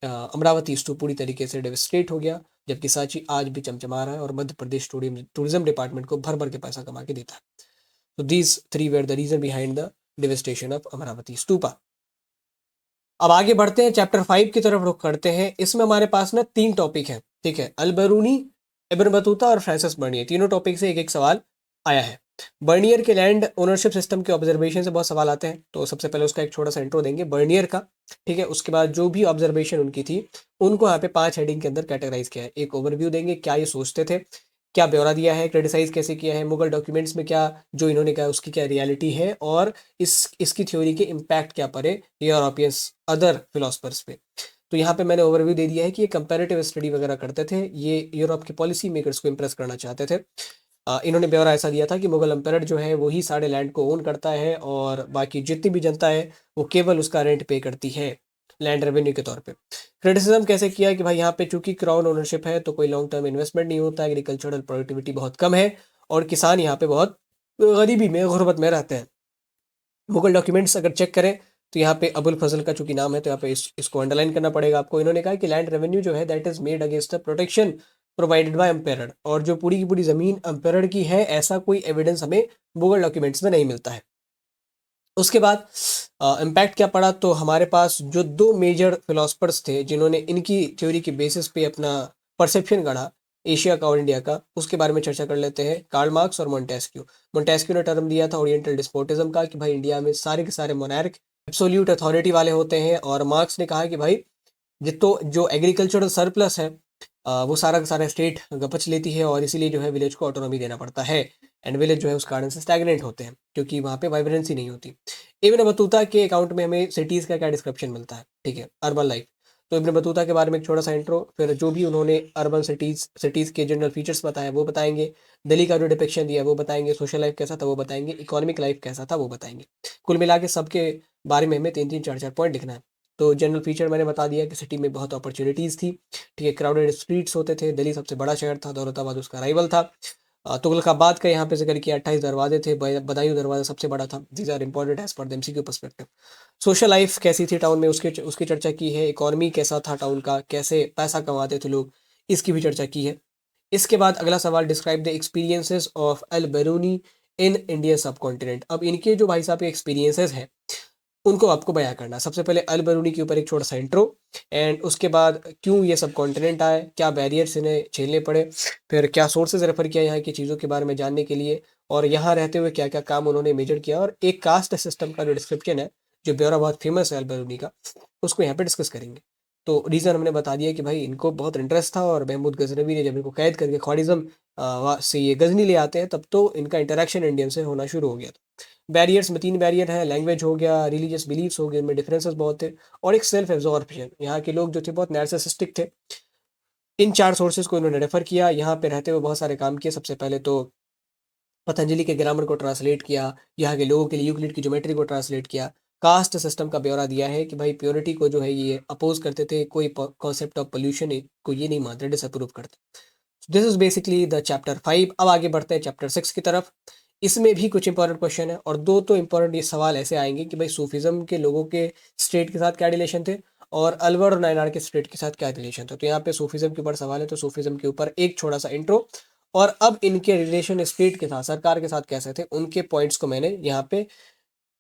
अमरावती स्तूप पूरी तरीके से डेवस्टेट हो गया। जबकि सांची आज भी चमचमा रहा है और मध्य प्रदेश टूरिज्म डिपार्टमेंट को भर भर के पैसा कमा के देता है। तो these 3 were the reason behind the devastation of Amaravati Stupa. अब आगे बढ़ते हैं, चैप्टर 5 की तरफ रुख करते हैं। इसमें हमारे पास ना 3 टॉपिक हैं। ठीक है, अल-बरूनी, इब्न बतूता और फ्रांसिस बर्नियर, तीनों टॉपिक से एक एक सवाल आया है। बर्नियर के लैंड ओनरशिप सिस्टम के ऑब्जर्वेशन से बहुत सवाल आते हैं, तो सबसे पहले उसका एक छोटा सा इंट्रो देंगे बर्नियर का। ठीक है, उसके बाद जो भी ऑब्जर्वेशन उनकी थी उनको यहाँ पे 5 हेडिंग के अंदर कैटेगराइज किया है। एक ओवरव्यू देंगे, क्या ये सोचते थे, क्या ब्यौरा दिया है, क्रिटिसाइज कैसे किया है, मुगल डॉक्यूमेंट्स में क्या जो इन्होंने कहा उसकी क्या रियलिटी है, और इसकी थ्योरी के इम्पैक्ट क्या पड़े यूरोपियंस अदर फिलोसफर्स पे। तो यहाँ पे मैंने ओवरव्यू दे दिया है कि ये कंपैरेटिव स्टडी वगैरह करते थे, ये यूरोप के पॉलिसी मेकर्स को इंप्रेस करना चाहते थे। इन्होंने ब्यौरा ऐसा दिया था कि मुगल एम्पायर जो है वही सारे लैंड को ओन करता है, और बाकी जितनी भी जनता है वो केवल उसका रेंट पे करती है लैंड रेवेन्यू के तौर पे। क्रिटिसिज्म कैसे किया कि भाई यहाँ पे चूंकि क्राउन ओनरशिप है तो कोई लॉन्ग टर्म इन्वेस्टमेंट नहीं होता, एग्रीकल्चरल प्रोडक्टिविटी बहुत कम है, और किसान यहाँ पे बहुत गरीबी में गुर्बत में रहते हैं। मुगल डॉक्यूमेंट्स अगर चेक करें तो यहाँ पे अबुल फजल का चूंकि नाम है तो यहाँ पे इसको अंडरलाइन करना पड़ेगा आपको। इन्होंने कहा कि लैंड रेवेन्यू जो है that is made against the protection provided by emperor, और जो पूरी की पूरी जमीन एम्पेरर की है ऐसा कोई एविडेंस हमें मुगल डॉक्यूमेंट्स में नहीं मिलता है। उसके बाद इम्पैक्ट क्या पड़ा, तो हमारे पास जो दो मेजर फिलोसफर्स थे जिन्होंने इनकी थ्योरी के बेसिस पे अपना परसेप्शन गढ़ा एशिया का और इंडिया का, उसके बारे में चर्चा कर लेते हैं। कार्ल मार्क्स और मोंटेस्क्यू। मोंटेस्क्यू ने टर्म दिया था ओरिएंटल डिस्पोटिज्म का, कि भाई इंडिया में सारे के सारे मोनार्क एब्सोल्यूट अथॉरिटी वाले होते हैं, और मार्क्स ने कहा कि भाई जितो जो एग्रीकल्चरल सरप्लस है वो सारा का सारा स्टेट गपच लेती है, और इसीलिए जो है विलेज को ऑटोनॉमी देना पड़ता है, एंड विलेज जो है उस कारण से स्टैग्नेंट होते हैं क्योंकि वहाँ पे वाइब्रेंसी नहीं होती। इब्न बतूता के अकाउंट में हमें सिटीज़ का क्या डिस्क्रिप्शन मिलता है, ठीक है, अर्बन लाइफ। तो इब्न बतूता के बारे में एक छोटा सा इंट्रो, फिर जो भी उन्होंने अर्बन सिटीज़ के जनरल फीचर्स बताए वो बताएंगे, दिल्ली का जो डिपिक्शन दिया वो बताएंगे, सोशल लाइफ कैसा था वो बताएंगे, इकोनॉमिक लाइफ कैसा था वो बताएंगे। कुल मिला के सबके बारे में हमें 3-3 4-4 पॉइंट लिखना है। तो जनरल फीचर मैंने बता दिया कि सिटी में बहुत अपॉर्चुनिटीज़ थी, ठीक है, क्राउडेड स्ट्रीट्स होते थे, दिल्ली सबसे बड़ा शहर था, दौलताबाद उसका राइवल था। तुगलकाबाद का यहाँ पे जिक्र किया, 28 दरवाजे थे, बदायूं दरवाजा सबसे बड़ा था। These are important as per the MCQ perspective. Social life कैसी थी टाउन में उसकी चर्चा की है। इकोनॉमी कैसा था टाउन का, कैसे पैसा कमाते थे लोग, इसकी भी चर्चा की है। इसके बाद अगला सवाल, describe the experiences of Al Biruni in Indian subcontinent. अब इनके जो भाई साहब के एक्सपीरियंसेस हैं उनको आपको बयां करना। सबसे पहले अल बरूनी के ऊपर एक छोटा सा इंट्रो, एंड उसके बाद क्यों ये सब कॉन्टिनेंट आए, क्या बैरियर्स इन्हें झेलने पड़े, फिर क्या सोर्सेज रेफर किया यहाँ की चीज़ों के बारे में जानने के लिए, और यहाँ रहते हुए क्या क्या काम उन्होंने मेजर किया, और एक कास्ट सिस्टम का जो डिस्क्रिप्शन है, जो ब्यौरा बहुत फेमस है अल बरूनी का, उसको यहाँ पे डिस्कस करेंगे। तो रीज़न हमने बता दिया कि भाई इनको बहुत इंटरेस्ट था, और महमूद गजनवी ने जब इनको कैद करके ख्वारिज़्म से ये गजनी ले आते हैं तब तो इनका इंटरेक्शन इंडियन से होना शुरू हो गया था। बैरियर्स में 3 बैरियर है, लैंग्वेज हो गया, रिलीजियस बिलीफ्स हो गए, इनमें डिफरेंसेस बहुत थे, और एक सेल्फ एब्जॉर्प्शन। यहाँ के लोग जो थे बहुत नार्सिसिस्टिक थे। इन 4 सोर्सेज को इन्होंने रेफर किया, यहाँ पे रहते हुए बहुत सारे काम किए। सबसे पहले तो पतंजलि के ग्रामर को ट्रांसलेट किया, यहाँ के लोगों के लिए यूक्लिड की ज्योमेट्री को ट्रांसलेट किया, कास्ट सिस्टम का ब्यौरा दिया है कि भाई प्योरिटी को जो है ये अपोज करते थे, कोई कॉन्सेप्ट ऑफ पोल्यूशन को ये नहीं मानते, डिसअप्रूव करते। This is basically the chapter 5। अब आगे बढ़ते हैं चैप्टर 6 की तरफ। इसमें भी कुछ इंपॉर्टेंट क्वेश्चन है, और दो तो इंपॉर्टेंट ये सवाल ऐसे आएंगे कि भाई सूफिज्म के लोगों के स्टेट के साथ क्या रिलेशन थे, और अलवर और नायनार के स्टेट के साथ क्या रिलेशन था। तो यहाँ पे सूफिज्म के ऊपर सवाल है, तो सूफिज्म के ऊपर एक छोटा सा इंट्रो, और अब इनके रिलेशन स्टेट के साथ, सरकार के साथ कैसे थे, उनके पॉइंट्स को मैंने यहाँ पे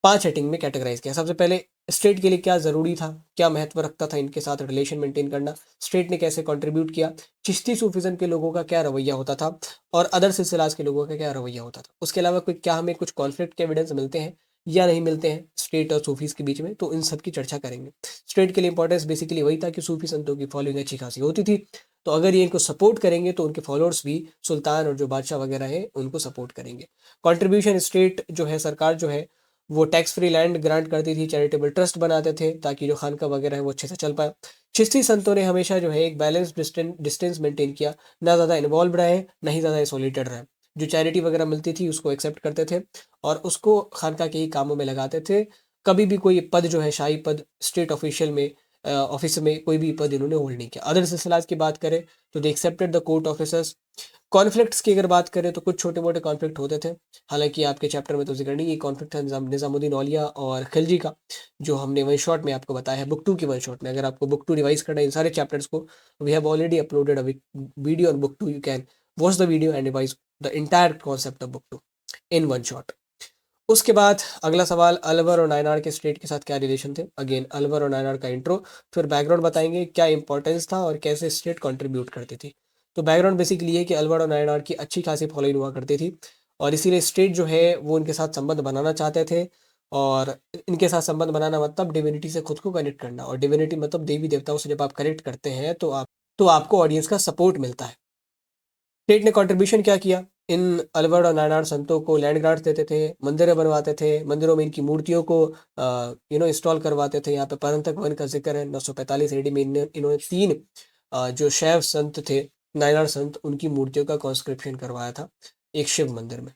5 हेडिंग में कैटेगराइज किया। सबसे पहले स्टेट के लिए क्या ज़रूरी था, क्या महत्व रखता था इनके साथ रिलेशन मेंटेन करना, स्टेट ने कैसे कंट्रीब्यूट किया, चिश्ती सूफिज़्म के लोगों का क्या रवैया होता था, और अदर सिलसिलाज के लोगों का क्या रवैया होता था। उसके अलावा कोई क्या हमें कुछ कॉन्फ्लिक्ट के एविडेंस मिलते हैं या नहीं मिलते हैं स्टेट और सूफीज़ के बीच में, तो इन सब की चर्चा करेंगे। स्टेट के लिए इंपॉर्टेंस बेसिकली वही था कि सूफी संतों की फॉलोइंग अच्छी खासी होती थी, तो अगर ये इनको सपोर्ट करेंगे तो उनके फॉलोअर्स भी सुल्तान और जो बादशाह वगैरह है उनको सपोर्ट करेंगे। कंट्रीब्यूशन, स्टेट जो है, सरकार जो है वो टैक्स फ्री लैंड ग्रांट करती थी, चैरिटेबल ट्रस्ट बनाते थे ताकि जो खानका वगैरह है वो अच्छे से चल पाए। चिश्ती संतों ने हमेशा जो है एक बैलेंस डिस्टेंस मेंटेन किया, ना ज़्यादा इन्वॉल्व रहे, ना ही ज़्यादा आइसोलेटेड रहे। जो चैरिटी वगैरह मिलती थी उसको एक्सेप्ट करते थे, और उसको खानका के ही कामों में लगाते थे। कभी भी कोई पद जो है, शाही पद, स्टेट ऑफिशियल में, ऑफिस में कोई भी पद इन्होंने होल्ड नहीं किया। अदर सिलसिलाज की बात करें तो they accepted the court officers. Conflicts की अगर बात करें तो कुछ छोटे मोटे कॉन्फ्लिक्ट होते थे, हालांकि आपके चैप्टर में तो जिक्र नहीं, ये कॉन्फ्लिक्ट था निज़ामुद्दीन औलिया और खिलजी का, जो हमने वन शॉट में आपको बताया है, बुक 2 की वन शॉट में। अगर आपको बुक 2 रिवाइज करना है इन सारे चैप्टर्स को, we have already uploaded a video on book 2, you can watch the video and revise the entire concept of book 2 in one shot. उसके बाद अगला सवाल, अलवर और नायनार के स्टेट के साथ क्या रिलेशन थे। अगेन अलवर और नायनार का इंट्रो, फिर बैकग्राउंड बताएंगे क्या इंपॉर्टेंस था और कैसे स्टेट कंट्रीब्यूट करती थी। तो बैकग्राउंड बेसिकली ये कि अलवर और नायनार की अच्छी खासी फॉलोइंग हुआ करती थी, और इसीलिए स्टेट जो है वो इनके साथ संबंध बनाना चाहते थे। और इनके साथ संबंध बनाना मतलब डिविनिटी से खुद को कनेक्ट करना, और डिविनिटी मतलब देवी देवताओं से जब आप कनेक्ट करते हैं तो आपको ऑडियंस का सपोर्ट मिलता है। स्टेट ने कंट्रीब्यूशन क्या किया, इन अलवर और नायनार संतों को लैंड ग्रांट्स देते थे, मंदिरें बनवाते थे, मंदिरों में इनकी मूर्तियों को इंस्टॉल करवाते थे। यहाँ पे परंतक वन का जिक्र है, 945 एडी में इन्होंने 3 जो शैव संत थे, नायनार संत, उनकी मूर्तियों का कॉन्स्क्रिप्शन करवाया था एक शिव मंदिर में।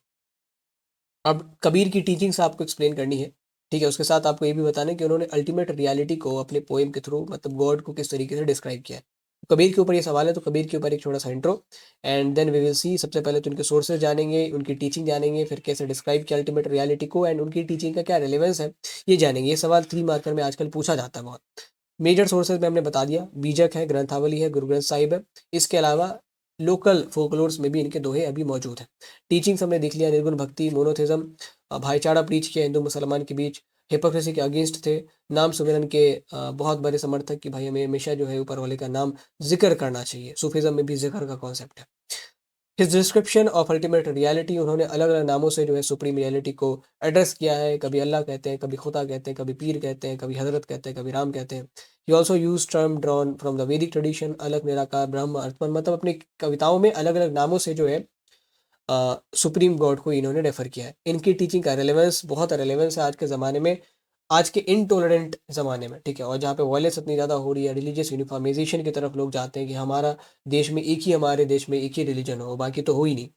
अब कबीर की टीचिंग्स आपको एक्सप्लेन करनी है, ठीक है, उसके साथ आपको ये भी बताना है कि उन्होंने अल्टीमेट रियलिटी को अपने पोएम के थ्रू, मतलब गॉड को किस तरीके से डिस्क्राइब किया है। कबीर के ऊपर ये सवाल है, तो कबीर के ऊपर एक छोटा सा intro and then we will see. सबसे पहले तो उनके सोर्सेज जानेंगे, उनकी टीचिंग जानेंगे, फिर कैसे डिस्क्राइब किया अल्टीमेट रियलिटी को एंड उनकी टीचिंग का क्या रिलेवेंस है ये जानेंगे। ये सवाल 3 मार्कर में आजकल पूछा जाता है बहुत। मेजर सोर्सेज में हमने बता दिया, बीजक है, ग्रंथावली है, गुरु ग्रंथ साहिब है। इसके अलावा लोकल फोकलोर्स में भी इनके दोहे अभी मौजूद हैं। टीचिंग्स हमने देख लिया, निर्गुण भक्ति, मोनोथिज्म, भाईचारा प्रीच किया हिंदू मुसलमान के बीच, हिपोक्रेसी के अगेंस्ट थे, नाम सुमिरन के बहुत बड़े समर्थक कि भाई हमें हमेशा जो है ऊपर वाले का नाम ज़िक्र करना चाहिए। सूफीज़्म में भी ज़िक्र का कॉन्सेप्ट है। His description of ultimate reality, उन्होंने अलग-अलग नामों से जो है सुप्रीम रियलिटी को एड्रेस किया है। कभी अल्लाह कहते हैं, कभी खुदा कहते हैं, कभी पीर कहते हैं, कभी हज़रत कहते हैं, कभी राम कहते हैं। ही also used term drawn from the वैदिक ट्रेडिशन, अलग, निराकार, ब्रह्म, अर्थवन, मतलब अपनी कविताओं में अलग-अलग नामों से जो है सुप्रीम गॉड को इन्होंने रेफर किया है। इनकी टीचिंग का रेलेवेंस बहुत रेलेवेंस है आज के ज़माने में, आज के इनटॉलरेंट ज़माने में, ठीक है? और जहाँ पे वॉयलेंस इतनी ज़्यादा हो रही है, रिलीजियस यूनिफॉर्माइजेशन की तरफ लोग जाते हैं कि हमारा देश में एक ही हमारे देश में एक ही रिलीजन हो, बाकी तो हो ही नहीं।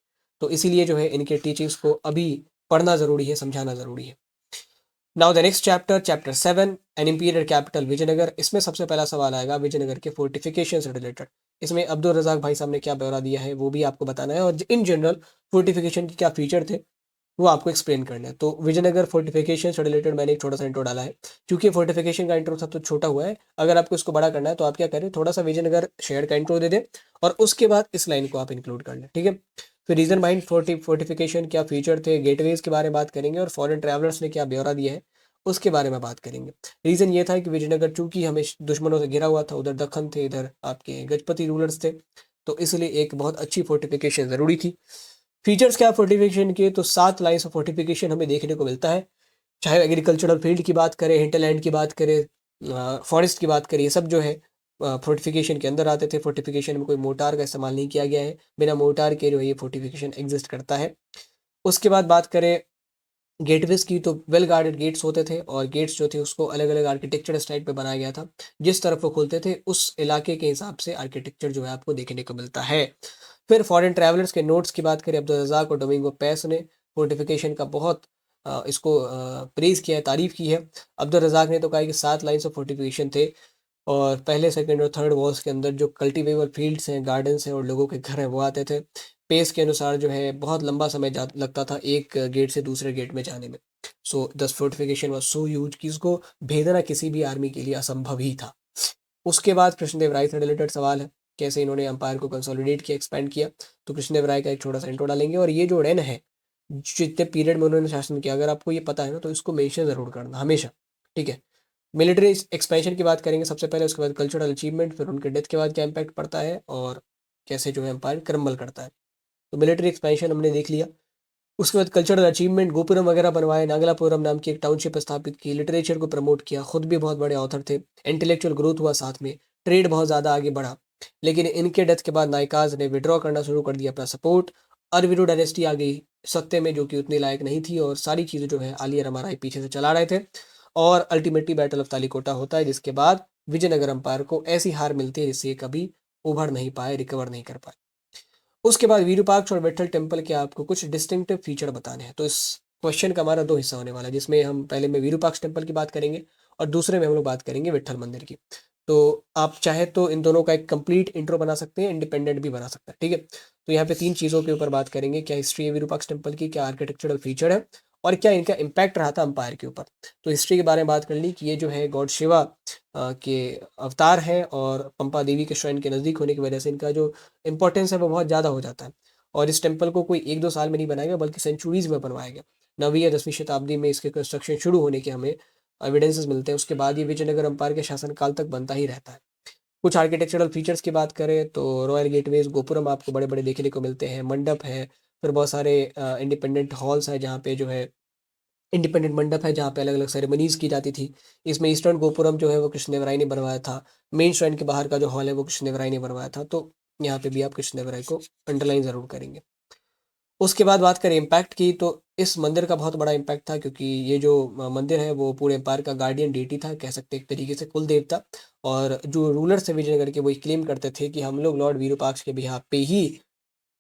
तो इसीलिए जो है इनके टीचिंग्स को अभी पढ़ना ज़रूरी है, समझाना ज़रूरी है। Now the next chapter, chapter 7, an imperial capital Vijayanagar. इसमें सबसे पहला सवाल आएगा विजयनगर के फोर्टिफिकेशन से रिलेटेड। इसमें अब्दुल रज़ाक भाई साहब ने क्या ब्यौरा दिया है वो भी आपको बताना है और इन जनरल फोर्टिफिकेशन के क्या फीचर थे वो आपको एक्सप्लेन करना है। तो विजयनगर फोर्टिफिकेशन से रिलेटेड मैंने एक छोटा सा इंट्रो डाला है। क्योंकि फोर्टिफिकेशन का इंट्रो था तो छोटा हुआ है, अगर आपको इसको बड़ा करना है तो आप क्या करें, थोड़ा सा विजयनगर शहर का इंट्रो दे दें और उसके बाद इस लाइन को आप इंक्लूड कर लें, ठीक है? फिर रीजन माइंड फोर्टिफिकेशन क्या फीचर थे, गेटवेज के बारे में बात करेंगे और फॉरेन ट्रैवलर्स ने क्या ब्यौरा दिया है उसके बारे में बात करेंगे। रीज़न ये था कि विजयनगर चूंकि हमें दुश्मनों से घिरा हुआ था, उधर दक्खन थे, इधर आपके गजपति रूलर्स थे, तो इसलिए एक बहुत अच्छी फोर्टिफिकेशन ज़रूरी थी। फीचर्स क्या फोर्टिफिकेशन के, तो 7 लाइन्स ऑफ फोर्टिफिकेशन हमें देखने को मिलता है। चाहे एग्रीकल्चरल फील्ड की बात करें, हिंटरलैंड की बात करें, फॉरेस्ट की बात करें, ये सब जो है फोर्टिफिकेशन के अंदर आते थे। फोर्टिफिकेशन में कोई मोर्टार का इस्तेमाल नहीं किया गया है, बिना मोर्टार के जो है ये फोर्टिफिकेशन एग्जिस्ट करता है। उसके बाद बात करें गेटवेज़ की, तो वेल गार्डेड गेट्स होते थे और गेट्स जो थे उसको अलग-अलग आर्किटेक्चर स्टाइल पे बनाया गया था। जिस तरफ वो खुलते थे उस इलाके के हिसाब से आर्किटेक्चर जो है आपको देखने को मिलता है। फिर फॉरेन ट्रैवलर्स के नोट्स की बात करें, अब्दुल रज़ाक और डोमिंगो पेस ने फोर्टिफिकेशन का बहुत इसको प्रेज़ किया है, तारीफ़ की है। अब्दुल रज़ाक ने तो कहा है कि 7 लाइन्स ऑफ फोर्टिफिकेशन थे और पहले, सेकंड और थर्ड वॉल्स के अंदर जो कल्टीवेबल फील्ड्स हैं, गार्डन्स हैं और लोगों के घर हैं वो आते थे। पेस के अनुसार जो है बहुत लंबा समय जा लगता था एक गेट से दूसरे गेट में जाने में। So this fortification was so huge कि इसको भेदना किसी भी आर्मी के लिए असंभव ही था। उसके बाद कृष्णदेव राय से रिलेटेड सवाल है, कैसे इन्होंने एम्पायर को कंसोलिडेट किया, एक्सपेंड किया। तो कृष्णदेव राय का एक छोटा-सा इंट्रो डालेंगे और ये जो रेन है, जितने पीरियड में उन्होंने शासन किया, अगर आपको ये पता है ना तो इसको मेंशन ज़रूर करना हमेशा, ठीक है? मिलिट्री एक्सपेंशन की बात करेंगे सबसे पहले, उसके बाद कल्चरल अचीवमेंट, फिर उनके डेथ के बाद क्या इम्पैक्ट पड़ता है और कैसे जो है एम्पायर क्रम्बल करता है। तो मिलिट्री एक्सपेंशन हमने देख लिया। उसके बाद कल्चरल अचीवमेंट, गोपुरम वगैरह बनवाए, नागलापुरम नाम की एक टाउनशिप स्थापित की, लिटरेचर को प्रमोट किया, खुद भी बहुत बड़े ऑथर थे, इंटेलेक्चुअल ग्रोथ हुआ साथ में, ट्रेड बहुत ज़्यादा आगे बढ़ा। लेकिन इनके डेथ के बाद नायकाज़ ने विड्रॉ करना शुरू कर दिया अपना सपोर्ट। अरविडो डायनेस्टी आ गई सत्ते में, जो कि उतनी लायक नहीं थी और सारी चीज़ें जो है आलिया रामाराय पीछे से चला रहे थे और अल्टीमेटली बैटल ऑफ तालिकोटा होता है, जिसके बाद विजयनगर एम्पायर को ऐसी हार मिलती है जिससे ये कभी उभर नहीं पाए, रिकवर नहीं कर पाए। उसके बाद विरूपाक्ष और विट्ठल टेम्पल के आपको कुछ डिस्टिंक्टिव फीचर बताने हैं। तो इस क्वेश्चन का हमारा 2 हिस्सा होने वाला है, जिसमें हम पहले में विरूपाक्ष टेम्पल की बात करेंगे और दूसरे में हम लोग बात करेंगे विट्ठल मंदिर की। तो आप चाहे तो इन दोनों का एक कंप्लीट इंट्रो बना सकते हैं, इंडिपेंडेंट भी बना सकते हैं, ठीक है? तो यहाँ पे 3 चीज़ों के ऊपर बात करेंगे, क्या हिस्ट्री है विरूपाक्ष टेम्पल की, क्या आर्किटेक्चरल फीचर है और क्या इनका इम्पैक्ट रहा था एम्पायर के ऊपर। तो हिस्ट्री के बारे में बात कर ली कि ये जो है गॉड शिवा के अवतार हैं और पंपा देवी के श्राइन के नज़दीक होने की वजह से इनका जो इम्पोर्टेंस है वो बहुत ज़्यादा हो जाता है। और इस टेम्पल को कोई 1-2 साल में नहीं बनाया गया बल्कि सेंचुरीज़ में बनवाया गया। 9वीं या 10वीं शताब्दी में इसके कंस्ट्रक्शन शुरू होने के हमें एविडेंसेस मिलते हैं। उसके बाद ये विजयनगर एम्पायर के शासनकाल तक बनता ही रहता है। कुछ आर्किटेक्चरल फीचर्स की बात करें तो रॉयल गेटवेज़, गोपुरम आपको बड़े-बड़े देखने को मिलते हैं, मंडप है, फिर बहुत सारे इंडिपेंडेंट हॉल्स हैं जहाँ पे जो है इंडिपेंडेंट मंडप है जहाँ पे अलग-अलग सेरेमनीज़ की जाती थी। इसमें ईस्टर्न गोपुरम जो है वो कृष्णदेवराय ने बनवाया था। मेन श्राइन के बाहर का जो हॉल है वो कृष्णदेवराय ने बनवाया था। तो यहाँ पे भी आप कृष्णदेवराय को अंडरलाइन ज़रूर करेंगे। उसके बाद बात करें इम्पैक्ट की, तो इस मंदिर का बहुत बड़ा इम्पैक्ट था क्योंकि ये जो मंदिर है वो पूरे एम्पायर का गार्डियन डीटी था, कह सकते हैं एक तरीके से कुल देवता। और जो रूलर्स थे विजयनगर के वो ये क्लेम करते थे कि हम लोग लॉर्ड विरूपाक्ष के बिहाफ पे ही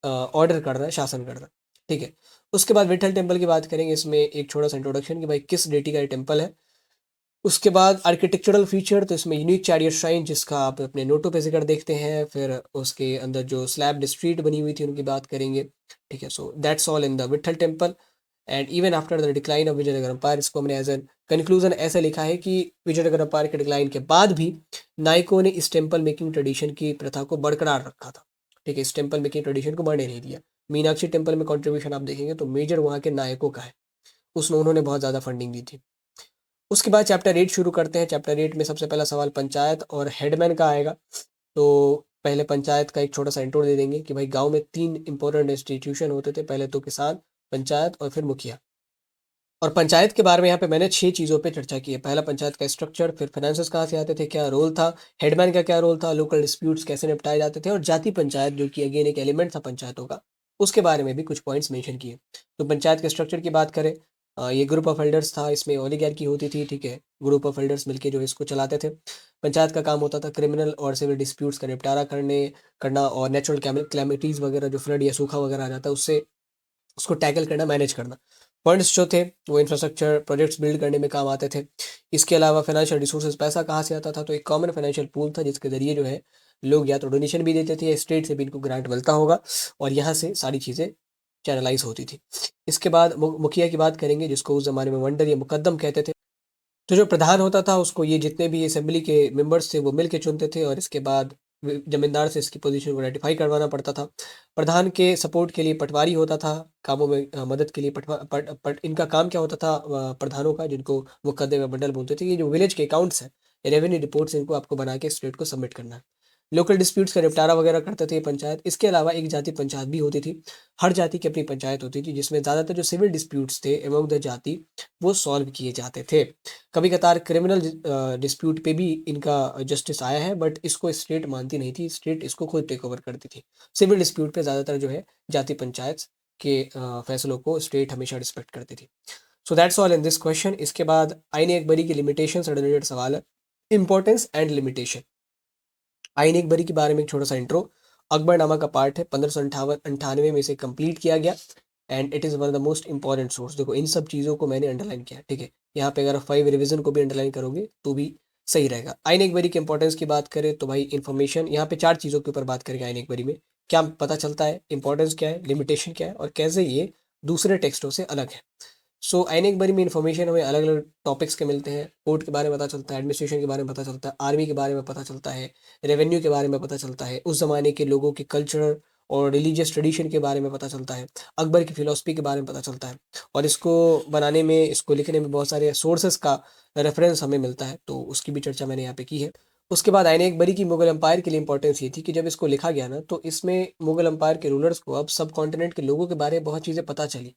ऑर्डर कर रहा है, शासन कर रहा है। ठीक है। उसके बाद विट्ठल टेम्पल की बात करेंगे, इसमें एक छोटा-सा इंट्रोडक्शन कि भाई किस डेटी का ये टेम्पल है। उसके बाद आर्किटेक्चरल फीचर, तो इसमें यूनिक चैरियट श्राइन जिसका आप अपने नोटों पे ज़िक्र देखते हैं, फिर उसके अंदर जो स्लैब्ड स्ट्रीट बनी हुई थी उनकी बात करेंगे, ठीक है। So that's all in the Vitthal temple and even after the decline of Vijayanagar empire, इसको हमने एज एन कंक्लूजन ऐसे लिखा है कि विजयनगर एम्पायर के डिक्लाइन के बाद भी नायकों ने इस टेम्पल मेकिंग ट्रेडिशन की प्रथा को बरकरार रखा था, ठीक है। इस टेम्पल मेकिंग ट्रेडिशन को बढ़ने नहीं दिया। मीनाक्षी टेम्पल में कंट्रीब्यूशन आप देखेंगे तो मेजर वहाँ के नायकों का है, उसमें उन्होंने बहुत ज़्यादा फंडिंग दी थी। उसके बाद चैप्टर 8 शुरू करते हैं। चैप्टर 8 में सबसे पहला सवाल पंचायत और हेडमैन का आएगा। तो पहले पंचायत का एक छोटा-सा इंट्रो दे देंगे कि भाई गाँव में 3 इम्पोर्टेंट इंस्टीट्यूशन होते थे। पहले तो किसान, पंचायत और फिर मुखिया। और पंचायत के बारे में यहाँ पे मैंने 6 चीज़ों पे चर्चा की है। पहला पंचायत का स्ट्रक्चर, फिर फाइनेंसेस कहाँ से आते थे, क्या रोल था, हेडमैन का क्या रोल था, लोकल डिस्प्यूट्स कैसे निपटाए जाते थे और जाति पंचायत जो कि अगेन एक एलिमेंट था पंचायतों का, उसके बारे में भी कुछ पॉइंट्स मेंशन किए। तो पंचायत के स्ट्रक्चर की बात करें, ये ग्रुप ऑफ एल्डर्स था, इसमें ओलिगार्की होती थी, ठीक है। ग्रुप ऑफ एल्डर्स मिलके जो इसको चलाते थे। पंचायत का काम होता था क्रिमिनल और सिविल डिस्प्यूट्स का निपटारा करना और नेचुरल कैलेमिटीज़ वगैरह जो फ्लड या सूखा वगैरह आ जाता है उससे उसको टैकल करना, मैनेज करना। फंड्स जो थे वो इंफ्रास्ट्रक्चर प्रोजेक्ट्स बिल्ड करने में काम आते थे। इसके अलावा फाइनेंशियल रिसोर्सेज, पैसा कहाँ से आता था, तो एक कॉमन फाइनेंशियल पूल था जिसके ज़रिए जो है लोग या तो डोनेशन भी देते थे या स्टेट से भी इनको ग्रांट मिलता होगा और यहाँ से सारी चीज़ें चैनलाइज़ होती थी। इसके बाद मुखिया की बात करेंगे जिसको उस ज़माने में वंडर या मुकद्दम कहते थे। तो जो प्रधान होता था उसको ये जितने भी असेंबली के मेंबर्स थे वो मिल के चुनते थे और इसके बाद जमींदार से इसकी पोजीशन को रेटिफाई करवाना पड़ता था। प्रधान के सपोर्ट के लिए पटवारी होता था, कामों में मदद के लिए इनका काम क्या होता था, प्रधानों का, जिनको मुकद्दे में बंडल बोलते थे, ये जो विलेज के अकाउंट्स हैं, रेवेन्यू रिपोर्ट्स, इनको आपको बना के स्टेट को सबमिट करना है। लोकल डिस्प्यूट्स का निपटारा वगैरह करते थे ये पंचायत। इसके अलावा एक जाति पंचायत भी होती थी। हर जाति की अपनी पंचायत होती थी जिसमें ज़्यादातर जो सिविल डिस्प्यूट्स थे एमंग द जाति वो सॉल्व किए जाते थे। कभी-कभार क्रिमिनल डिस्प्यूट पे भी इनका जस्टिस आया है बट इसको स्टेट मानती नहीं थी, स्टेट इसको खुद टेक ओवर करती थी। सिविल डिस्प्यूट पे ज़्यादातर जो है जाति पंचायत के फैसलों को स्टेट हमेशा रिस्पेक्ट करती थी। सो that's all in this question. इसके बाद आईन अकबरी की लिमिटेशन से रिलेटेड सवाल है। Importance and limitation. आईन अकबरी के बारे में एक छोटा-सा इंट्रो। अकबरनामा का पार्ट है 1598 में इसे कंप्लीट किया गया and it is one of the most important source. देखो इन सब चीज़ों को मैंने अंडरलाइन किया है, ठीक है। यहाँ पे अगर आप 5 रिवीजन को भी अंडरलाइन करोगे तो भी सही रहेगा। आईन अकबरी के इंपॉर्टेंस की बात करें तो भाई इन्फॉर्मेशन, यहाँ पे 4 चीज़ों के ऊपर बात करेंगे आईन अकबरी में। क्या पता चलता है, इंपॉर्टेंस क्या है, लिमिटेशन क्या है और कैसे ये दूसरे टेक्स्टों से अलग है। सो आईन अकबरी में इन्फॉर्मेशन हमें अलग-अलग टॉपिक्स के मिलते हैं। कोर्ट के बारे में पता चलता है, एडमिनिस्ट्रेशन के बारे में पता चलता है, आर्मी के बारे में पता चलता है, रेवेन्यू के बारे में पता चलता है, उस ज़माने के लोगों के कल्चर और रिलीजियस ट्रेडिशन के बारे में पता चलता है, अकबर की फ़िलॉसफ़ी के बारे में पता चलता है और इसको बनाने में, इसको लिखने में बहुत सारे सोर्सेज़ का रेफ़रेंस हमें मिलता है, तो उसकी भी चर्चा मैंने यहाँ पे की है। उसके बाद आईन अकबरी की मुगल एम्पायर के लिए इम्पोर्टेंस ये थी कि जब इसको लिखा गया ना, तो इसमें मुगल एम्पायर के रूलर्स को अब सब कॉन्टिनेंट के लोगों के बारे में बहुत चीज़ें पता चली।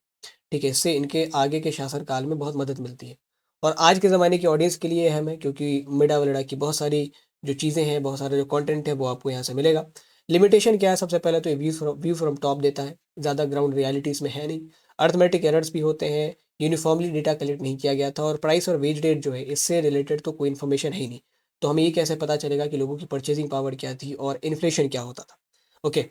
ठीक है, इससे इनके आगे के शासन काल में बहुत मदद मिलती है और आज के ज़माने की ऑडियंस के लिए अहम है क्योंकि मिडा-वगैरह की बहुत सारी जो चीज़ें हैं, बहुत सारा जो कंटेंट है वो आपको यहाँ से मिलेगा। लिमिटेशन क्या है? सबसे पहले तो ये व्यू फ्रॉम टॉप देता है, ज़्यादा ग्राउंड रियलिटी इसमें है नहीं। अरिथमेटिक एरर्स भी होते हैं, यूनिफ़ॉर्मली डेटा कलेक्ट नहीं किया गया था और प्राइस और वेज रेट जो है इससे रिलेटेड तो कोई इन्फॉर्मेशन है ही नहीं। तो हमें ये कैसे पता चलेगा कि लोगों की परचेज़िंग पावर क्या थी और इन्फ्लेशन क्या होता था? ओके।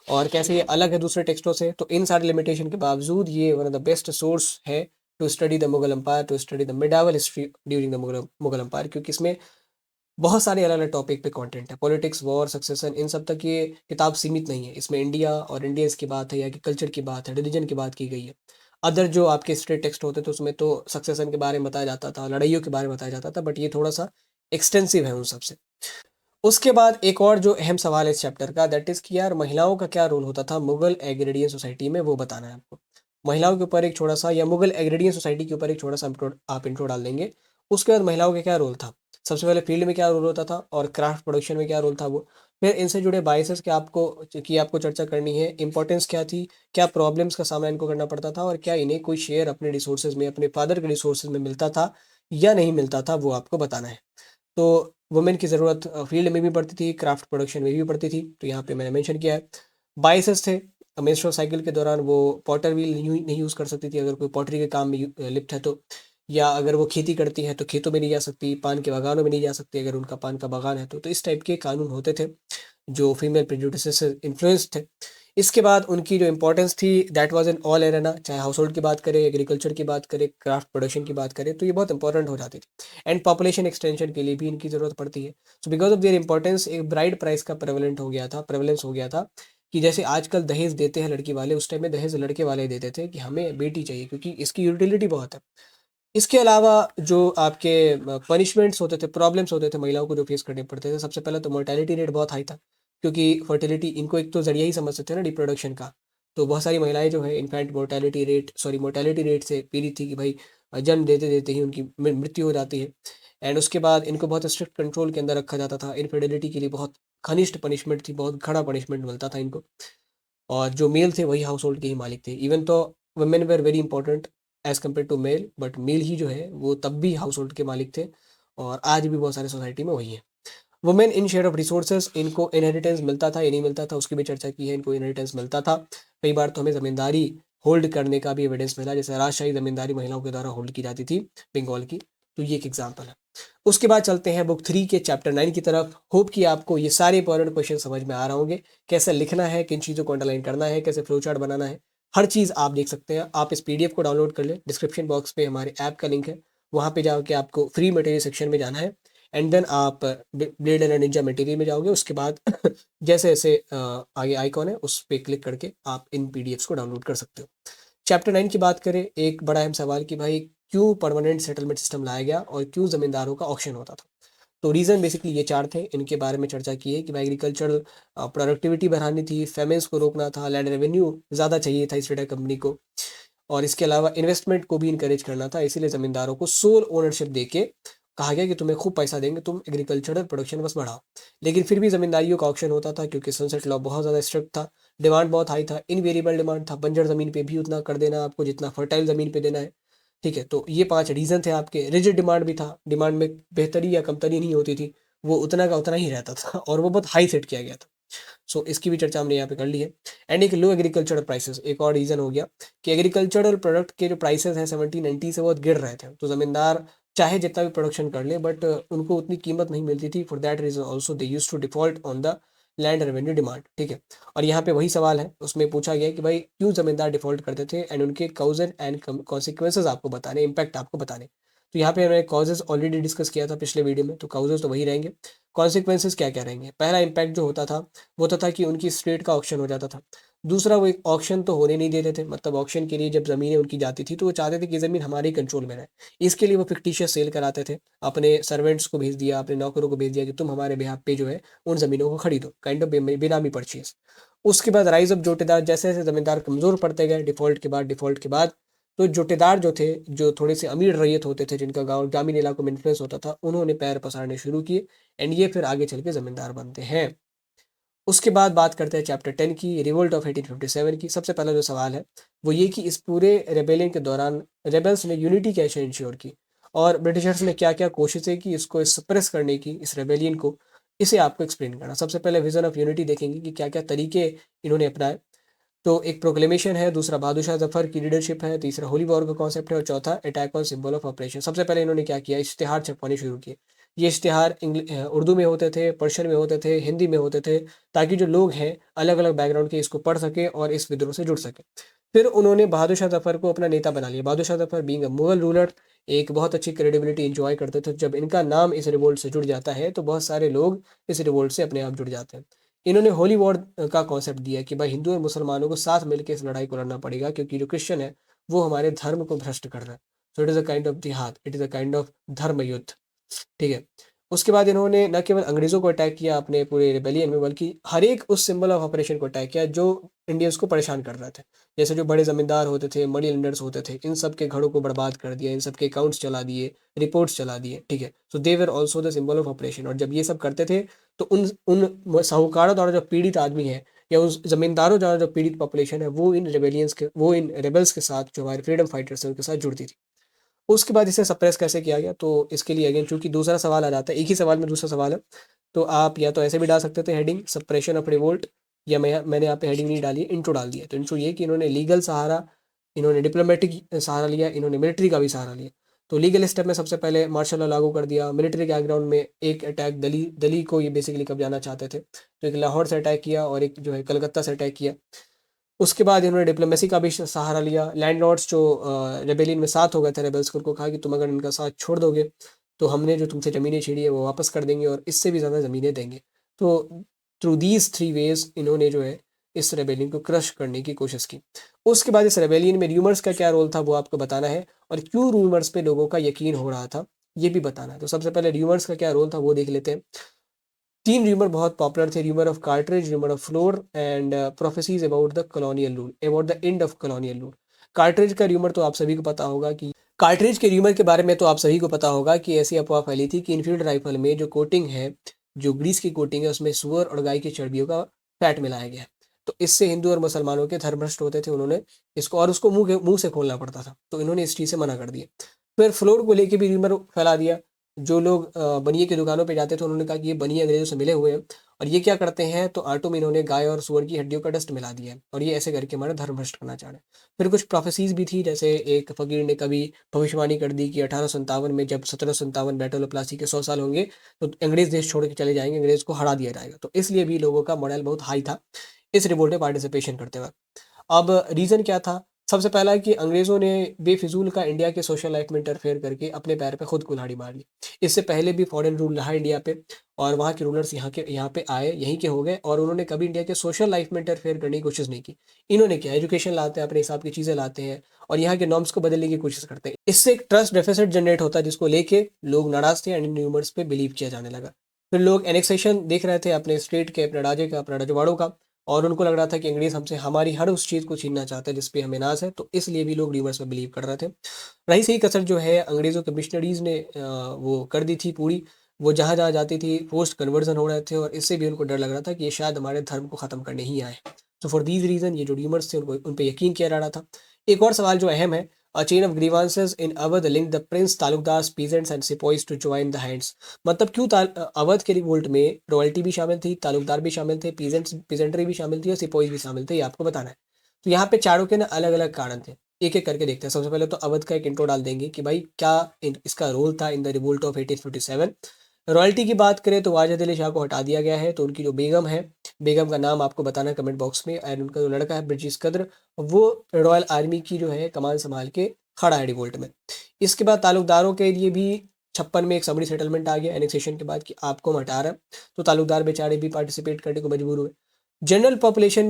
और कैसे ये अलग है दूसरे टेक्स्टों से, तो इन सारे लिमिटेशन के बावजूद ये one of the best source है to study the Mughal empire, to study the medieval history during the Mughal Mughal empire, क्योंकि इसमें बहुत सारे अलग-अलग टॉपिक पे कंटेंट है। पॉलिटिक्स, वॉर, सक्सेशन, इन सब तक ये किताब सीमित नहीं है। इसमें इंडिया और इंडियंस की बात है या कि कल्चर की बात है, रिलीजन की बात की गई है। अदर जो आपके स्टेट टेक्स्ट होते थे उसमें तो सक्सेशन के बारे में बताया जाता था, लड़ाइयों के बारे में बताया जाता था, बट ये थोड़ा-सा एक्सटेंसिव है उन सब से। उसके बाद एक और जो अहम सवाल है इस चैप्टर का, दैट इज़ कि यार महिलाओं का क्या रोल होता था मुगल एग्रेरियन सोसाइटी में, वो बताना है आपको। महिलाओं के ऊपर एक छोटा-सा, या मुगल एग्रेरियन सोसाइटी के ऊपर एक छोटा-सा इंट्रो डाल देंगे। उसके बाद महिलाओं का क्या रोल था? सबसे पहले फील्ड में क्या रोल होता था और क्राफ्ट प्रोडक्शन में क्या रोल था वो। फिर इनसे जुड़े बायसेस के आपको चर्चा करनी है, इम्पोर्टेंस क्या थी, क्या प्रॉब्लम्स का सामना इनको करना पड़ता था और क्या इन्हें कोई शेयर अपने रिसोर्सेज़ में, अपने फादर के रिसोर्सेज़ में मिलता था या नहीं मिलता था, वो आपको बताना है। तो वुमेन की ज़रूरत फील्ड में भी पड़ती थी, क्राफ्ट प्रोडक्शन में भी पड़ती थी, तो यहाँ पे मैंने मेंशन किया है। बायसेस थे, मेंस्ट्रुअल साइकिल के दौरान वो पॉटर व्हील नहीं यूज़ कर सकती थी अगर कोई पॉटरी के काम में लिप्त है तो, या अगर वो खेती करती हैं तो खेतों में नहीं जा सकती, पान के बागानों में नहीं जा सकती अगर उनका पान का बागान है तो इस टाइप के कानून होते थे, जो फीमेल प्रेजुडिसेस से इन्फ्लुएंस थे। इसके बाद उनकी जो इंपॉर्टेंस थी that was in all arena, चाहे हाउस होल्ड की बात करें, एग्रीकल्चर की बात करें, क्राफ्ट प्रोडक्शन की बात करें, तो ये बहुत इंपॉर्टेंट हो जाती थी। एंड पॉपुलेशन एक्सटेंशन के लिए भी इनकी ज़रूरत पड़ती है। So because of their importance एक ब्राइड प्राइस का प्रेवलेंस हो गया था कि जैसे आजकल दहेज देते हैं लड़की वाले, उस टाइम में दहेज लड़के वाले देते थे कि हमें बेटी चाहिए क्योंकि इसकी यूटिलिटी बहुत है। इसके अलावा जो आपके पनिशमेंट्स होते थे, प्रॉब्लम्स होते थे महिलाओं को जो फेस करने पड़ते थे, सबसे पहले तो मोर्टेलिटी रेट बहुत हाई था, क्योंकि फर्टिलिटी इनको एक तो ज़रिया ही समझ सकते हैं ना रिप्रोडक्शन का। तो बहुत सारी महिलाएँ जो है इनफैक्ट मोर्टेलिटी रेट से पीड़ित थी कि भाई जन्म देते-देते ही उनकी मृत्यु हो जाती है। एंड उसके बाद इनको बहुत स्ट्रिक्ट कंट्रोल के अंदर रखा जाता था। इनफिडेलिटी के लिए बहुत घनिष्ठ पनिशमेंट थी, बहुत कड़ा पनिशमेंट मिलता था इनको। और जो मेल थे वही हाउस होल्ड के ही मालिक थे। इवन तो women were very important as compare to male, but male ही जो है वो तब भी हाउस होल्ड के मालिक थे और आज भी बहुत सारे सोसाइटी में वही हैं। Women in share of resources, इनको इनहेरिटेंस मिलता था या नहीं मिलता था उसकी भी चर्चा की है। इनको इनहेरिटेंस मिलता था। कई बार तो हमें ज़मींदारी होल्ड करने का भी एविडेंस मिला, जैसे राजशाही ज़मींदारी महिलाओं के द्वारा होल्ड की जाती थी बंगाल की। तो ये एक एग्जाम्पल है। उसके बाद चलते हैं बुक 3 के चैप्टर 9 की तरफ। होप कि आपको ये सारे इंपॉर्टेंट क्वेश्चन समझ में आ रहे होंगे। कैसे लिखना है, किन चीज़ों को अंडरलाइन करना है, कैसे फ्लो चार्ट बनाना है, हर चीज़ आप देख सकते हैं। आप इस पीडीएफ को डाउनलोड कर लें। डिस्क्रिप्शन बॉक्स पे हमारे ऐप का लिंक है, वहाँ पे जाके आपको फ्री मटेरियल सेक्शन में जाना है एंड देन आप ब्लेड एंड निंजा मटेरियल में जाओगे। उसके बाद जैसे आगे आइकॉन है उस पे क्लिक करके आप इन पीडीएफ्स को डाउनलोड कर सकते हो। चैप्टर 9 की बात करें, एक बड़ा अहम सवाल कि भाई क्यों परमानेंट सेटलमेंट सिस्टम लाया गया और क्यों ज़मींदारों का ऑक्शन होता था। तो रीज़न बेसिकली ये 4 थे। इनके बारे में चर्चा की है कि भाई एग्रीकल्चरल प्रोडक्टिविटी बढ़ानी थी, फेमेन्स को रोकना था, लैंड रेवेन्यू ज़्यादा चाहिए था इस डेटा कंपनी को और इसके अलावा इन्वेस्टमेंट को भी इनकरेज करना था। इसीलिए ज़मींदारों को सोल ओनरशिप देके कहा गया कि तुम्हें खूब पैसा देंगे, तुम एग्रीकल्चरल प्रोडक्शन बस बढ़ाओ। लेकिन फिर भी ज़मींदारियों का ऑक्शन होता था क्योंकि सनसेट लॉ बहुत ज़्यादा स्ट्रिक्ट था, डिमांड बहुत हाई था, इनवेरिएबल डिमांड था, बंजर ज़मीन पे भी उतना कर देना आपको जितना फर्टाइल ज़मीन पे देना है। ठीक है, तो ये 5 रीज़न थे आपके। रिजिड डिमांड भी था, डिमांड में बेहतरी या कमतरी नहीं होती थी, वो उतना का उतना ही रहता था और वो बहुत हाई सेट किया गया था। सो इसकी भी चर्चा हमने यहाँ पे कर ली है। एंड एक लो एग्रीकल्चरल प्राइसेस एक और रीज़न हो गया कि एग्रीकल्चरल प्रोडक्ट के जो प्राइसेस हैं 1790 से बहुत गिर रहे थे। तो ज़मींदार चाहे जितना भी प्रोडक्शन कर ले बट उनको उतनी कीमत नहीं मिलती थी। For that reason also they used to default on the land revenue demand. ठीक है, और यहाँ पे वही सवाल है, उसमें पूछा गया है कि भाई क्यों ज़मींदार डिफ़ॉल्ट करते थे एंड उनके कॉज़ एंड कॉन्सिक्वेंसेज़ आपको बताने, इम्पैक्ट आपको बताने। तो यहाँ पे हमने कॉजेज़ ऑलरेडी डिस्कस किया था पिछले वीडियो में, तो कॉजेज़ तो वही रहेंगे। कॉन्सिक्वेंसेज़ क्या-क्या रहेंगे? पहला इम्पैक्ट जो होता था वो होता था कि उनकी स्टेट का ऑक्शन हो जाता था। दूसरा, वो एक ऑक्शन तो होने नहीं देते थे, मतलब ऑक्शन के लिए जब ज़मीनें उनकी जाती थी तो वो चाहते थे कि ज़मीन हमारे ही कंट्रोल में रहे। इसके लिए वो फिक्टिशियस सेल कराते थे। अपने सर्वेंट्स को भेज दिया, अपने नौकरों को भेज दिया कि तुम हमारे बिहाफ़ पे जो है उन ज़मीनों को खरीदो, काइंड ऑफ बेनामी परचेज़। उसके बाद राइज़ ऑफ जोटेदार, जैसे-जैसे ज़मींदार कमज़ोर पड़ते गए डिफ़ॉल्ट के बाद, तो जोटेदार जो थे, जो थोड़े से अमीर रैयत होते थे जिनका गाँव ग्रामीण इलाकों में इन्फ्लुएंस होता था, उन्होंने पैर पसारने शुरू किए एंड ये फिर आगे चल के ज़मींदार बनते हैं। उसके बाद बात करते हैं चैप्टर 10 की, रिवोल्ट ऑफ 1857 की। सबसे पहला जो सवाल है, वो ये कि इस पूरे रेबेलियन के दौरान रेबेल्स ने यूनिटी कैसे इंश्योर की और ब्रिटिशर्स ने क्या-क्या कोशिशें की इसको सप्रेस करने की, इस रेबेलियन को, इसे आपको एक्सप्लेन करना। सबसे पहले विज़न ऑफ यूनिटी देखेंगे कि क्या-क्या तरीके इन्होंने अपनाए। तो एक प्रोक्लेमेशन है, दूसरा बहादुर शाह ज़फ़र की लीडरशिप है, तीसरा होली वॉर का कॉन्सेप्ट है और चौथा attack on symbol of operation. सबसे पहले इन्होंने क्या किया, इश्तिहार छपवाने शुरू किए। ये इश्तिहार उर्दू में होते थे, पर्शियन में होते थे, हिंदी में होते थे, ताकि जो लोग हैं अलग-अलग बैकग्राउंड के इसको पढ़ सकें और इस विद्रोह से जुड़ सकें। फिर उन्होंने बहादुर शाह ज़फ़र को अपना नेता बना लिया। Bahadur Shah Zafar being a Mughal ruler एक बहुत अच्छी क्रेडिबिलिटी एन्जॉय करते थे। जब इनका नाम इस रिवोल्ट से जुड़ जाता है, तो बहुत सारे लोग इस रिवोल्ट से अपने आप जुड़ जाते हैं। इन्होंने होली वॉर का कॉन्सेप्ट दिया कि भाई हिंदू और मुसलमानों को साथ मिलकर इस लड़ाई को लड़ना पड़ेगा क्योंकि जो क्रिश्चियन है वो हमारे धर्म को भ्रष्ट कर रहा है। So it is a kind of jihad, it is a kind of dharma yuddha. ठीक है। उसके बाद इन्होंने न केवल अंग्रेज़ों को अटैक किया अपने पूरे रिबेलियन में, बल्कि हर एक उस सिंबल ऑफ ऑपरेशन को अटैक किया जो इंडियंस को परेशान कर रहे थे। जैसे जो बड़े ज़मींदार होते थे, मनी लेंडर्स होते थे, इन सब के घरों को बर्बाद कर दिया, इन सब के अकाउंट्स चला दिए, रिपोर्ट्स चला दिए, ठीक है। So they were also the symbol of operation. और जब ये सब करते थे तो उन उन साहूकारों द्वारा जो पीड़ित आदमी है या उस ज़मींदारों द्वारा जो पीड़ित पॉपुलेशन है वो इन रेबेल्स के साथ, जो हमारे फ्रीडम फाइटर्स हैं उनके साथ जुड़ती थी। उसके बाद इसे सप्रेस कैसे किया गया? तो इसके लिए अगेन चूँकि दूसरा सवाल आ जाता है, एक ही सवाल में दूसरा सवाल है, तो आप या तो ऐसे भी डाल सकते थे हेडिंग सप्रेशन ऑफ रिवोल्ट, या मैंने यहाँ पे हेडिंग नहीं डाली है, इंट्रो डाल दिया। तो इंट्रो ये कि इन्होंने लीगल सहारा, इन्होंने डिप्लोमेटिक सहारा लिया, इन्होंने मिलिट्री का भी सहारा लिया। तो लीगल स्टेप में सबसे पहले मार्शल लॉ लागू कर दिया। मिलिट्री बैकग्राउंड में एक अटैक दिल्ली को ये बेसिकली कब्जाना चाहते थे, तो एक लाहौर से अटैक किया और एक जो है कलकत्ता से अटैक किया। उसके बाद इन्होंने डिप्लोमेसी का भी सहारा लिया। लैंडलॉर्ड्स जो रेबेलियन में साथ हो गए थे रेबल्स को, उनको कहा कि तुम अगर इनका साथ छोड़ दोगे तो हमने जो तुमसे ज़मीनें छीनी है वो वापस कर देंगे और इससे भी ज़्यादा ज़मीनें देंगे। तो थ्रू दीज थ्री वेज इन्होंने जो है इस रेबेलियन को क्रश करने की कोशिश की। उसके बाद इस रेबेलियन में र्यूमर्स का क्या रोल था वो आपको बताना है, और क्यों रूमर्स पे लोगों का यकीन हो रहा था ये भी बताना है। तो सबसे पहले र्यूमर्स का क्या रोल था वो देख लेते हैं। 3 र्यूमर बहुत पॉपुलर थे, rumour of cartridge, rumour of floor and prophecies about the colonial rule, about the end of colonial rule. Cartridge का र्यूमर तो आप सभी को पता होगा कि कार्ट्रिज के र्यूमर के बारे में तो आप सभी को पता होगा कि ऐसी अफवाह फैली थी कि इनफील्ड राइफल में जो कोटिंग है, जो ग्रीस की कोटिंग है, उसमें सूअर और गाय की चर्बियों का फैट मिलाया गया है। तो इससे हिंदू और मुसलमानों के धर्म भ्रष्ट होते थे, उन्होंने इसको और उसको मुँह से खोलना पड़ता था, तो इन्होंने इस चीज़ से मना कर दिया। फिर फ्लोर को लेके भी र्यूमर फैला दिया। जो लोग बनिए की दुकानों पे जाते थे उन्होंने कहा कि ये बनिए अंग्रेज़ों से मिले हुए हैं और ये क्या करते हैं, तो आटो में इन्होंने गाय और सूअर की हड्डियों का डस्ट मिला दिया है और ये ऐसे करके हमारा धर्म भ्रष्ट करना चाह रहे हैं। फिर कुछ प्रोफेसीज़ भी थी, जैसे एक फ़कीर ने कभी भविष्यवाणी कर दी कि 1857 में जब 1757 बैटल ऑफ प्लासी के 100 साल होंगे, तो अंग्रेज़ देश छोड़ के चले जाएँगे, अंग्रेज़ को हरा दिया जाएगा। तो इसलिए भी लोगों का मोरल बहुत हाई था इस रिवोल्ट में पार्टिसिपेशन करते वक़्त। अब रीज़न क्या था? सबसे पहला है कि अंग्रेज़ों ने बेफिज़ूल का इंडिया के सोशल लाइफ़ में इंटरफेयर करके अपने पैर पे खुद कुल्हाड़ी मार ली। इससे पहले भी फॉरेन रूल रहा इंडिया पे और वहाँ के रूलर्स यहाँ पे आए, यहीं के हो गए और उन्होंने कभी इंडिया के सोशल लाइफ़ में इंटरफेयर करने की कोशिश नहीं की। इन्होंने क्या एजुकेशन लाते हैं, अपने हिसाब की चीज़ें लाते हैं और यहाँ के नॉर्म्स को बदलने की कोशिश करते हैं। इससे एक ट्रस्ट डेफ़िसिट जनरेट होता है जिसको लेके लोग नाराज़ थे एंड इन र्यूमर्स पे बिलीव किया जाने लगा। फिर लोग एनेक्सेशन देख रहे थे अपने स्टेट के, अपने राज्य का, अपने रजवाड़ों का, और उनको लग रहा था कि अंग्रेज़ हमसे हमारी हर उस चीज़ को छीनना चाहते हैं जिस पे हमें नाज़ है, तो इसलिए भी लोग र्यूमर्स में बिलीव कर रहे थे। रही सही कसर जो है अंग्रेज़ों के मिशनरीज़ ने वो कर दी थी पूरी। वो जहाँ-जहाँ जाती थी फोर्स्ड कन्वर्जन हो रहे थे और इससे भी उनको डर लग रहा था कि ये शायद हमारे धर्म को ख़त्म करने ही आए। तो फॉर दीज़ रीज़न ये जो र्यूमर्स थे उनको उन पे यकीन किया जा रहा था। एक और सवाल जो अहम है, a chain of grievances in Awadh linked the prince, taluqdars, peasants and sepoys to join the hands. मतलब क्यों अवध के रिवोल्ट में रॉयल्टी भी शामिल थी, तालुकदार भी शामिल थे, पीजेंट्री भी शामिल थी और सिपॉइज़ भी शामिल थे, ये आपको बताना है। तो यहाँ पे चारों के ना अलग-अलग कारण थे। एक-एक करके देखते हैं। सबसे पहले तो अवध का एक इंट्रो डाल देंगे कि भाई क्या इसका रोल था in the revolt of 1857। Royalty की बात करें तो वाजिद अली शाह को हटा दिया गया है, तो उनकी जो बेगम है, बेगम का नाम आपको बताना है कमेंट बॉक्स में, एंड उनका जो लड़का है ब्रिटिश कद्र, वो रॉयल आर्मी की जो है कमान संभाल के खड़ा है रिवोल्ट में। इसके बाद ताल्लुकदारों के लिए भी 56 में एक समरी सेटलमेंट आ गया एनेक्सेशन के बाद कि आपको हम हटा रहे हैं, तो ताल्लुकदार बेचारे भी पार्टिसिपेट करने को मजबूर हुए। जनरल पॉपुलेशन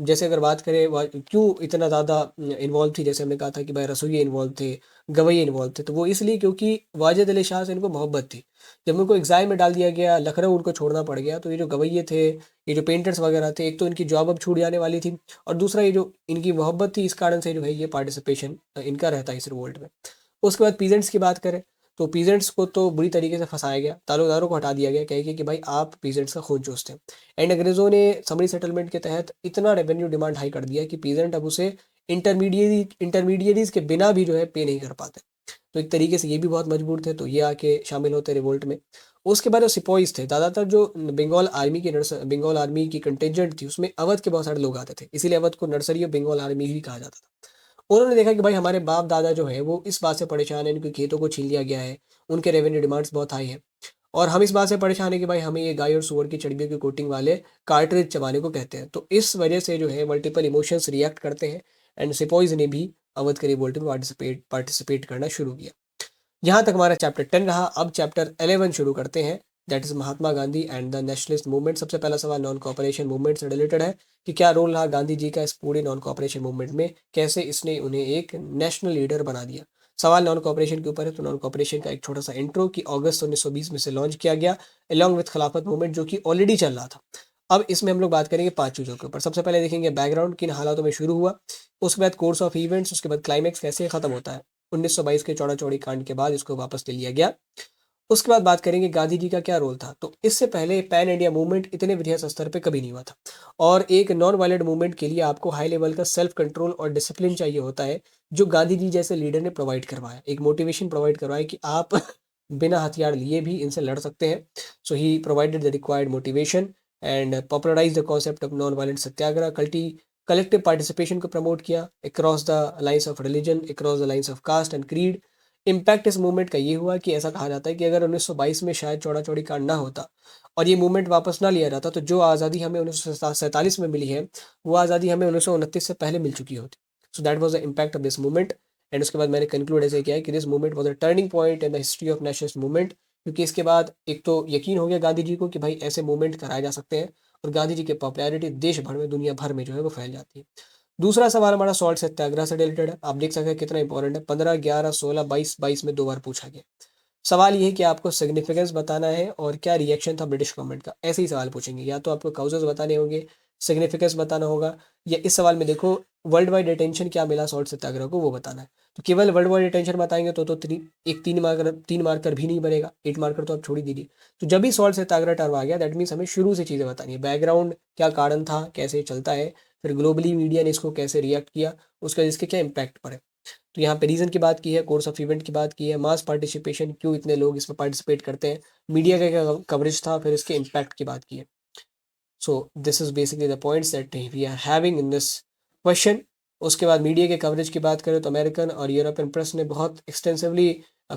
जैसे अगर बात करें क्यों इतना ज़्यादा इन्वॉल्व थी, जैसे हमने कहा था कि भाई रसोइये इन्वॉल्व थे, गवैये इन्वॉल्व थे, तो वो इसलिए क्योंकि वाजिद अली शाह से इनको मोहब्बत थी। जब उनको एग्ज़ाइल में डाल दिया गया, लखनऊ उनको छोड़ना पड़ गया, तो ये जो गवैये थे, ये जो पेंटर्स वगैरह थे, एक तो इनकी जॉब अब छूट जाने वाली थी और दूसरा ये जो इनकी मोहब्बत थी, इस कारण से जो है ये पार्टिसिपेशन इनका रहता है इस रिवोल्ट में। उसके बाद पीजेंट्स की बात करें, तो पीजेंट्स को तो बुरी तरीके से फँसाया गया, ताल्लुकदारों को हटा दिया गया, कह के कि भाई आप पीजेंट्स का खून चूसते हैं। एंड अंग्रेज़ों ने समरी सेटलमेंट के तहत इतना रेवेन्यू डिमांड हाई कर दिया कि पीजेंट अब उसे इंटरमीडियरीज़ के बिना भी जो है पे नहीं कर पाते। तो एक तरीके से ये भी बहुत मजबूर थे, तो ये आके शामिल होते रिवोल्ट में। उसके बाद जो सिपॉइज़ थे, ज़्यादातर जो बंगाल आर्मी की कंटिंजेंट थी, उसमें अवध के बहुत सारे लोग आते थे। इसीलिए अवध को नर्सरी ऑफ बंगाल आर्मी ही कहा जाता था। उन्होंने देखा कि भाई हमारे बाप-दादा जो हैं, वो इस बात से परेशान हैं, इनके खेतों को छीन लिया गया है, उनके रेवेन्यू डिमांड्स बहुत हाई हैं और हम इस बात से परेशान हैं कि भाई हमें ये गाय और सूअर की चर्बियों की कोटिंग वाले कार्ट्रिज चबाने को कहते हैं। तो इस वजह से जो है मल्टीपल इमोशंस रिएक्ट करते हैं एंड सिपॉइज़ ने भी अवध के रिवोल्ट में पार्टिसिपेट करना शुरू किया। यहाँ तक हमारा चैप्टर 10 रहा। अब चैप्टर 11 शुरू करते हैं, that is Mahatma Gandhi and the nationalist movement. सबसे पहला सवाल नॉन कोऑपरेशन मूवमेंट से रिलेटेड है कि क्या रोल रहा गांधी जी का इस पूरे नॉन कोऑपरेशन मूवमेंट में, कैसे इसने उन्हें एक नेशनल लीडर बना दिया। सवाल नॉन कोऑपरेशन के ऊपर है, तो नॉन कोऑपरेशन का एक छोटा सा इंट्रो कि अगस्त 1920 में से लॉन्च किया गया अलॉन्ग विथ खिलाफत मूवमेंट, जो कि ऑलरेडी चल रहा था। अब इसमें हम लोग बात करेंगे 5 चीज़ों के ऊपर। सबसे पहले देखेंगे बैकग्राउंड, किन हालातों में शुरू हुआ, उसके बाद कोर्स ऑफ इवेंट्स, उसके बाद क्लाइमैक्स कैसे खत्म होता है। 1922 के चौड़ा-चौड़ी कांड के बाद इसको वापस ले लिया गया। उसके बाद बात करेंगे गांधी जी का क्या रोल था। तो इससे पहले पैन इंडिया मूवमेंट इतने वृहद स्तर पे कभी नहीं हुआ था और एक नॉन वायलेंट मूवमेंट के लिए आपको हाई लेवल का सेल्फ कंट्रोल और डिसिप्लिन चाहिए होता है, जो गांधी जी जैसे लीडर ने प्रोवाइड करवाया। एक मोटिवेशन प्रोवाइड करवाया कि आप बिना हथियार लिए भी इनसे लड़ सकते हैं। So he provided the required motivation and popularised the concept of non violent satyagraha. Collective participation को प्रमोट किया across the lines of religion, across the lines of caste and creed. Impact इस मूवमेंट का ये हुआ कि ऐसा कहा जाता है कि अगर 1922 में शायद चौड़ा-चौड़ी कांड ना होता और ये मूवमेंट वापस ना लिया जाता, तो जो आज़ादी हमें 1947 में मिली है, वो आज़ादी हमें 1929 से पहले मिल चुकी होती। So that was the impact of this movement. And उसके बाद मैंने कंक्लूड ऐसे किया है कि this movement was a turning point in the history of nationalist movement, क्योंकि इसके बाद एक तो यकीन हो गया गांधी जी को कि भाई ऐसे मूवमेंट कराए जा सकते हैं और गांधी जी की पॉपुलैरिटी देश भर में, दुनिया भर में जो है वो फैल जाती है। दूसरा सवाल हमारा सॉल्ट सत्याग्रह से रिलेटेड है। आप देख सकते हैं कितना इंपॉर्टेंट है। 15, 11, 16, 22 में 2 बार पूछा गया। सवाल ये है कि आपको सिग्निफिकेंस बताना है और क्या रिएक्शन था ब्रिटिश गवर्नमेंट का। ऐसे ही सवाल पूछेंगे। या तो आपको काउजेज़ बताने होंगे, सिग्निफिकेंस बताना होगा, या इस सवाल में देखो वर्ल्ड वाइड अटेंशन क्या मिला सॉल्ट सत्याग्रह को, वो बताना है। तो केवल वर्ल्ड वाइड अटेंशन बताएँगे तो 3 मार्कर भी नहीं बनेगा। 8 मार्कर तो आप छोड़ ही दीजिए। तो जब भी सॉल्ट सत्याग्रह टर्म आ गया, दैट मीन्स हमें शुरू से चीज़ें बतानी है। बैकग्राउंड क्या कारण था, कैसे चलता है, फिर ग्लोबली मीडिया ने इसको कैसे रिएक्ट किया, उसका इसके क्या इम्पैक्ट पड़े। तो यहाँ पे रीज़न की बात की है, कोर्स ऑफ इवेंट की बात की है, मास पार्टिसिपेशन क्यों इतने लोग इसमें पार्टिसिपेट करते हैं, मीडिया का क्या कवरेज था, फिर इसके इम्पैक्ट की बात की है। So this is basically the points that we are having in this question. उसके बाद मीडिया के कवरेज की बात करें तो अमेरिकन और यूरोपियन प्रेस ने बहुत एक्सटेंसिवली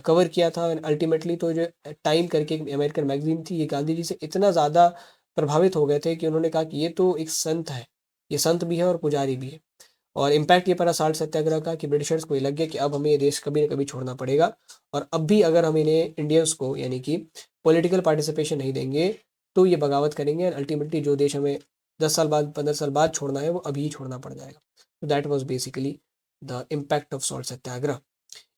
कवर किया था। अल्टीमेटली तो जो टाइम करके एक अमेरिकन मैगजीन थी, ये गांधी जी से इतना ज़्यादा प्रभावित हो गए थे कि उन्होंने कहा कि ये तो एक संत है, ये संत भी है और पुजारी भी है। और इम्पैक्ट ये पड़ा साल्ट सत्याग्रह का कि ब्रिटिशर्स को ये लग गया कि अब हमें ये देश कभी ना कभी छोड़ना पड़ेगा और अब भी अगर हम इन्हें इंडियंस को यानी कि पॉलिटिकल पार्टिसिपेशन नहीं देंगे तो ये बगावत करेंगे एंड अल्टीमेटली जो देश हमें 10 साल बाद 15 साल बाद छोड़ना है वो अभी ही छोड़ना पड़ जाएगा। तो that was basically the impact of salt satyagraha.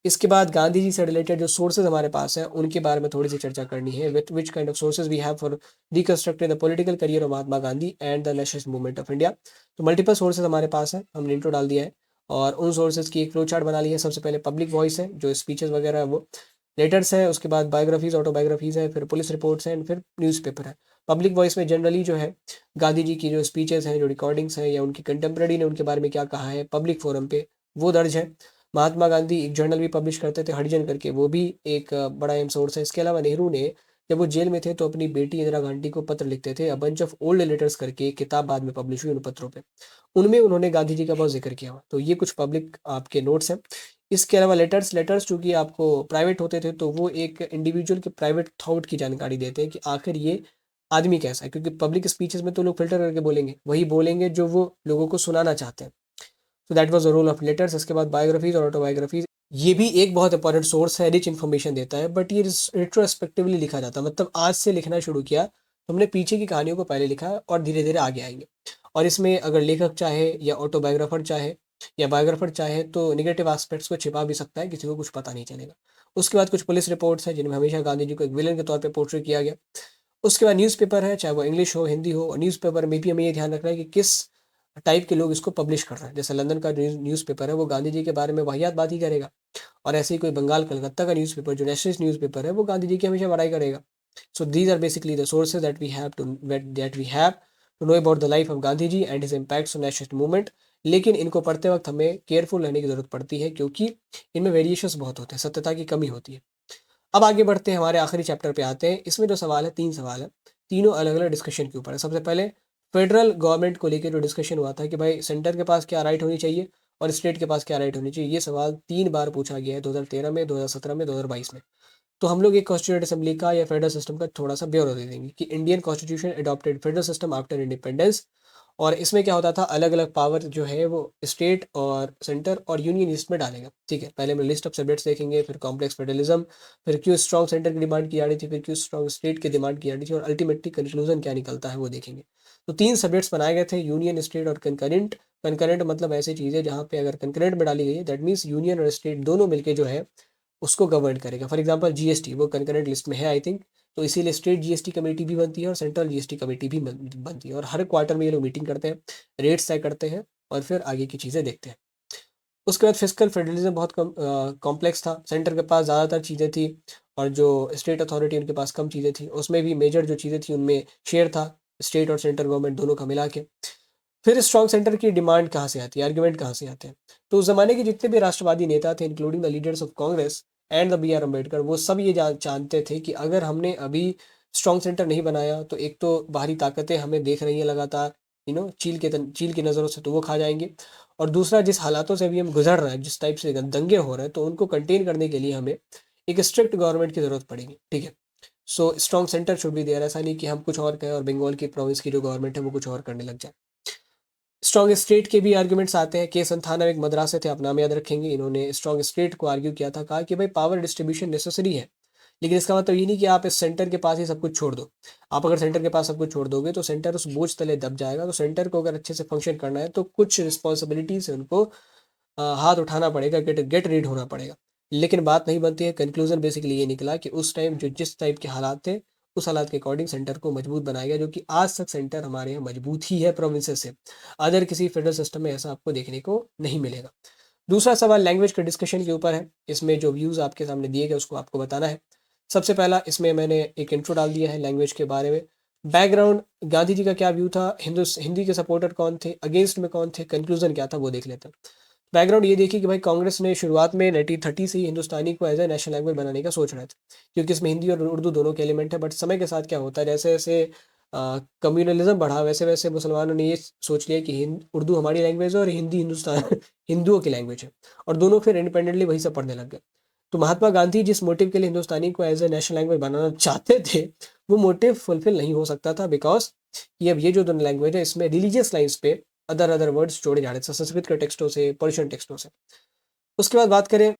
इसके बाद गांधी जी से रिलेटेड जो सोर्सेज हमारे पास हैं उनके बारे में थोड़ी सी चर्चा करनी है। With which kind of sources we have for reconstructing the political career of Mahatma Gandhi and the nationalist movement of India. तो मल्टीपल सोर्सेज हमारे पास हैं, हमने इंट्रो डाल दिया है और उन सोर्सेज की एक फ्लो चार्ट बना ली है। सबसे पहले पब्लिक वॉइस है, जो स्पीचेस वगैरह है वो, लेटर्स है, उसके बाद बायोग्राफीज ऑटोबायोग्राफीज है, फिर पुलिस रिपोर्ट्स हैं, फिर न्यूज़पेपर है। पब्लिक वॉइस में जनरली जो है गांधी जी की जो स्पीचेस हैं, जो रिकॉर्डिंग्स हैं या उनकी कंटेम्प्रेरी ने उनके बारे में क्या कहा है पब्लिक फोरम पे, वो दर्ज है। महात्मा गांधी एक जर्नल भी पब्लिश करते थे हरिजन करके, वो भी एक बड़ा अहम सोर्स है। इसके अलावा नेहरू ने जब वो जेल में थे तो अपनी बेटी इंदिरा गांधी को पत्र लिखते थे, a bunch of old letters करके एक किताब बाद में पब्लिश हुई उन पत्रों पे। उनमें उन्होंने गांधी जी का बहुत जिक्र किया हुआ। तो ये कुछ पब्लिक आपके नोट्स हैं। इसके अलावा लेटर्स लेटर्स चूंकि आपको प्राइवेट होते थे तो वो एक इंडिविजुअल के प्राइवेट थॉट की जानकारी देते हैं कि आखिर ये आदमी कैसा है, क्योंकि पब्लिक स्पीचेस में तो लोग फिल्टर करके बोलेंगे, वही बोलेंगे जो वो लोगों को सुनाना चाहते हैं। तो that was the role of letters. इसके बाद बायोग्राफीज और ऑटोबायोग्राफीज, ये भी एक बहुत इंपॉर्टेंट सोर्स है, रिच इन्फॉर्मेशन देता है, बट ये रिट्रोस्पेक्टिवली लिखा जाता है। मतलब आज से लिखना शुरू किया तो हमने पीछे की कहानियों को पहले लिखा और धीरे धीरे आगे आएंगे। और इसमें अगर लेखक चाहे या ऑटोबायोग्राफर चाहे या बायोग्राफर चाहे तो निगेटिव एस्पेक्ट्स को छिपा भी सकता है, किसी को कुछ पता नहीं चलेगा। उसके बाद कुछ पुलिस रिपोर्ट्स हैं जिनमें हमेशा गांधी जी को एक विलन के तौर पे पोर्ट्रे किया गया। उसके बाद न्यूज़पेपर है, चाहे वो इंग्लिश हो, हिंदी हो, और न्यूज़पेपर में भी हमें ये ध्यान रखना है कि किस टाइप के लोग इसको पब्लिश कर रहे हैं। जैसे लंदन का न्यूज़पेपर है वो गांधी जी के बारे में वाहियात बात ही करेगा, और ऐसे ही कोई बंगाल कलकत्ता का न्यूज़पेपर जो नेशनलिस्ट न्यूज़पेपर है वो गांधी जी की हमेशा बड़ाई करेगा। So these are basically the sources that we have to know about the life of Gandhi ji and his impacts on nationalist movement. लेकिन इनको पढ़ते वक्त हमें केयरफुल रहने की जरूरत पड़ती है क्योंकि इनमें वेरिएशंस बहुत होते हैं, सत्यता की कमी होती है। अब आगे बढ़ते हैं, हमारे आखिरी चैप्टर पे आते हैं। इसमें जो सवाल है, 3 सवाल है, तीनों अलग-अलग डिस्कशन के ऊपर है। सबसे पहले फेडरल गवर्नमेंट को लेके जो डिस्कशन हुआ था कि भाई सेंटर के पास क्या राइट होनी चाहिए और स्टेट के पास क्या राइट होनी चाहिए। ये सवाल 3 बार पूछा गया है, 2013 में, 2017 में, 2022 में। तो हम लोग एक कॉन्स्टिट्यूएंट असेंबली का या फेडरल सिस्टम का थोड़ा-सा ब्यौरा दे देंगे कि Indian constitution adopted federal system after independence. और इसमें क्या होता था, अलग-अलग पावर जो है वो स्टेट और सेंटर और यूनियन लिस्ट में डालेगा। ठीक है, पहले हम लिस्ट ऑफ सब्जेक्ट्स देखेंगे, फिर कॉम्प्लेक्स फेडरलिज्म, फिर क्यों स्ट्रॉन्ग सेंटर की डिमांड की जा रही थी, फिर क्यों स्ट्रॉन्ग स्टेट की डिमांड की जा रही थी, और अल्टीमेटली कंक्लूजन क्या निकलता है वो देखेंगे। तो 3 सब्जेक्ट्स बनाए गए थे, यूनियन, स्टेट और कंकरेंट। कंकरेंट मतलब ऐसी चीज़ है जहाँ पे अगर कंकरेंट में डाली गई है, दैट मीन्स यूनियन और स्टेट दोनों मिलके जो है उसको गवर्न करेगा। फॉर एग्जांपल जीएसटी, वो कंकरेंट लिस्ट में है आई थिंक, तो इसीलिए स्टेट जीएसटी कमेटी भी बनती है और सेंट्रल जीएसटी कमेटी भी बनती है, और हर क्वार्टर में ये लोग मीटिंग करते हैं, रेट्स तय करते हैं और फिर आगे की चीज़ें देखते हैं। उसके बाद फिस्कल फेडरलिज्म बहुत कम कॉम्प्लेक्स था। सेंटर के पास ज़्यादातर चीज़ें थी और जो स्टेट अथॉरिटी उनके पास कम चीज़ें थी। उसमें भी मेजर जो चीज़ें थी उनमें शेयर था स्टेट और सेंट्रल गवर्नमेंट दोनों का मिला के। फिर स्ट्रॉन्ग सेंटर की डिमांड कहाँ से आती है, आर्गुमेंट कहाँ से आते हैं। तो उस ज़माने के जितने भी राष्ट्रवादी नेता थे, including the leaders of Congress and the B R Ambedkar, वो सब ये जानते थे कि अगर हमने अभी स्ट्रॉन्ग सेंटर नहीं बनाया तो एक तो बाहरी ताकतें हमें देख रही हैं लगातार, चील की नज़रों से तो वो खा जाएंगे। और दूसरा, जिस हालातों से अभी हम गुजर रहे हैं, जिस टाइप से दंगे हो रहे हैं, तो उनको कंटेन करने के लिए हमें एक स्ट्रिक्ट गवर्नमेंट की ज़रूरत पड़ेगी। ठीक है, so strong centre should be there. ऐसा नहीं कि हम कुछ और कहें और बंगाल की प्रोविंस की जो गवर्नमेंट है वो कुछ और करने लग जाए। स्ट्रॉन्ग स्टेट के भी आर्गुमेंट्स आते हैं। के संथाना एक मद्रासे थे, आप नाम याद रखेंगे। इन्होंने स्ट्रॉन्ग स्टेट को आर्ग्यू किया था, कहा कि भाई पावर डिस्ट्रीब्यूशन नेसेसरी है, लेकिन इसका मतलब ये नहीं कि आप इस सेंटर के पास ही सब कुछ छोड़ दो। आप अगर सेंटर के पास सब कुछ छोड़ दोगे तो सेंटर उस बोझ तले दब जाएगा। तो सेंटर को अगर अच्छे से फंक्शन करना है तो कुछ रिस्पॉन्सिबिलिटी से उनको हाथ उठाना पड़ेगा, गेट गेट रीड होना पड़ेगा। लेकिन बात नहीं बनती है। कंक्लूजन बेसिकली ये निकला कि उस टाइम जो जिस टाइप के हालात थे, उस हालात के अकॉर्डिंग सेंटर को मजबूत बनाया गया, जो कि आज तक सेंटर हमारे यहाँ मजबूत ही है प्रोविंसेस से। अदर किसी फेडरल सिस्टम में ऐसा आपको देखने को नहीं मिलेगा। दूसरा सवाल लैंग्वेज के डिस्कशन के ऊपर है। इसमें जो व्यूज़ आपके सामने दिए गए उसको आपको बताना है। सबसे पहला इसमें मैंने एक इंट्रो डाल दिया है लैंग्वेज के बारे में। बैकग्राउंड, गांधी जी का क्या व्यू था, हिंदी के सपोर्टर कौन थे, अगेंस्ट में कौन थे, कंक्लूजन क्या था, वो देख लेते हैं। बैकग्राउंड ये देखिए कि भाई कांग्रेस ने शुरुआत में 1930 से ही हिंदुस्तानी को एज ए नेशनल लैंग्वेज बनाने का सोच रहे थे, क्योंकि इसमें हिंदी और उर्दू दोनों के एलिमेंट है। बट समय के साथ क्या होता है, जैसे जैसे कम्युनलिज्म बढ़ा, वैसे वैसे मुसलमानों ने ये सोच लिया कि उर्दू हमारी लैंग्वेज है और हिंदी हिंदुस्तान हिंदुओं की लैंग्वेज है, और दोनों फिर इंडिपेंडेंटली वही सब पढ़ने लग गए। तो महात्मा गांधी जिस मोटिव के लिए हिंदुस्तानी को एज ए नेशनल लैंग्वेज बनाना चाहते थे, वो मोटिव फुलफिल नहीं हो सकता था, बिकॉज ये जो दोनों लैंग्वेज है इसमें रिलीजियस लाइन्स पे अदर अदर वर्ड्स जोड़े जा रहे थे, संस्कृत के टेक्स्टों से, पर्शियन टेक्स्टों से। उसके बाद बात करें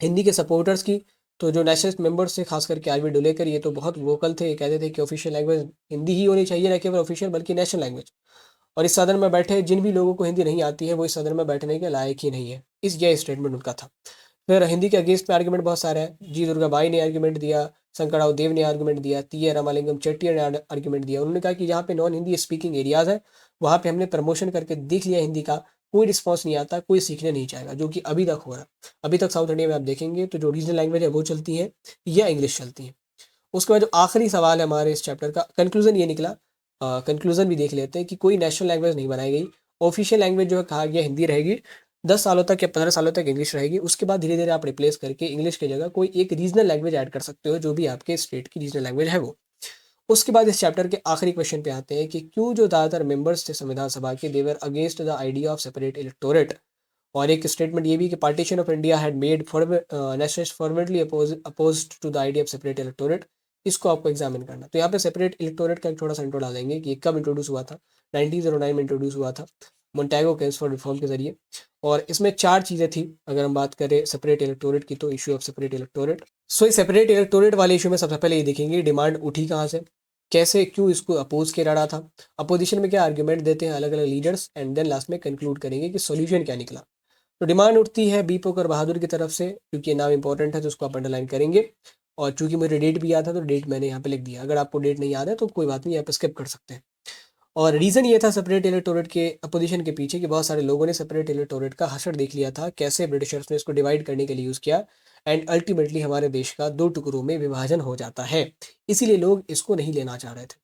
हिंदी के सपोर्टर्स की, तो जो नेशनलिस्ट मेंबर्स थे, खास करके आरवी डुलेकर, ये तो बहुत वोकल थे। ये कहते थे कि ऑफिशियल लैंग्वेज हिंदी ही होनी चाहिए, न केवल ऑफिशियल बल्कि नेशनल लैंग्वेज। और इस सदन में बैठे जिन भी लोगों को हिंदी नहीं आती है, वो इस सदन में बैठने के लायक ही नहीं है। यह स्टेटमेंट उनका था। फिर हिंदी के अगेंस्ट में आर्गुमेंट बहुत सारे हैं। जी दुर्गाबाई ने आर्गुमेंट दिया, शंकरराव देव ने आर्गुमेंट दिया, टी ए रामालिंगम चेट्टियर ने आर्गुमेंट दिया। उन्होंने कहा कि जहाँ पे नॉन हिंदी स्पीकिंग एरियाज है, वहाँ पे हमने प्रमोशन करके देख लिया हिंदी का, कोई रिस्पॉन्स नहीं आता, कोई सीखने नहीं चाहेगा, जो कि अभी तक हो रहा है। अभी तक साउथ इंडिया में आप देखेंगे तो जो रीजनल लैंग्वेज है वो चलती है या इंग्लिश चलती है। उसके बाद जो आखिरी सवाल है हमारे इस चैप्टर का, कंक्लूजन ये निकला। कंक्लूजन भी देख लेते हैं कि कोई नेशनल लैंग्वेज नहीं बनाई गई। ऑफिशियल लैंग्वेज जो है कहा गया हिंदी रहेगी, 10 सालों तक या 15 सालों तक इंग्लिश रहेगी। उसके बाद धीरे धीरे आप रिप्लेस करके इंग्लिश की जगह कोई एक रीजनल लैंग्वेज ऐड कर सकते हो, जो भी आपके स्टेट की रीजनल लैंग्वेज है वो। उसके बाद इस चैप्टर के आखिरी क्वेश्चन पे आते हैं कि क्यों जो ज़्यादातर मेंबर्स थे संविधान सभा के, they were against the idea of separate electorate. और एक स्टेटमेंट ये भी कि partition of India had made nationalist formally opposed to the idea of separate electorate. इसको आपको एग्जामिन करना। तो यहाँ पे सेपरेट इलेक्टोरेट का एक थोड़ा सा इंट्रो डालेंगे कि ये कब इंट्रोड्यूस हुआ था। 1909 में इंट्रोड्यूस हुआ था मोन्टेगो केस फॉर रिफॉर्म के जरिए। और इसमें 4 चीज़ें थी। अगर हम बात करें सेपरेट इलेक्टोरेट की, तो इशू ऑफ सेपरेट इलेक्टोरेट। सो इस सेपरेट इलेक्टोरेट वाले इशू में सबसे पहले ये देखेंगे डिमांड उठी कहाँ से, कैसे, क्यों इसको अपोज किया जा रहा था, अपोजिशन में क्या आर्ग्यूमेंट देते हैं अलग अलग लीडर्स, एंड देन लास्ट में कंक्लूड करेंगे कि सोल्यूशन क्या निकला। तो डिमांड उठती है बीपोक और बहादुर की तरफ से, क्योंकि ये नाम इंपॉर्टेंट है तो उसको आप अंडरलाइन करेंगे। और चूंकि मुझे डेट भी याद है तो डेट मैंने यहाँ पे लिख दिया। अगर आपको डेट नहीं याद है तो कोई बात नहीं, यहाँ पे स्किप कर सकते हैं। और रीज़न ये था सेपरेट इलेक्टोरेट के अपोजिशन के पीछे कि बहुत सारे लोगों ने सेपरेट इलेक्टोरेट का हशर देख लिया था, कैसे ब्रिटिशर्स ने इसको डिवाइड करने के लिए यूज़ किया, एंड अल्टीमेटली हमारे देश का 2 टुकड़ों में विभाजन हो जाता है। इसीलिए लोग इसको नहीं लेना चाह रहे थे।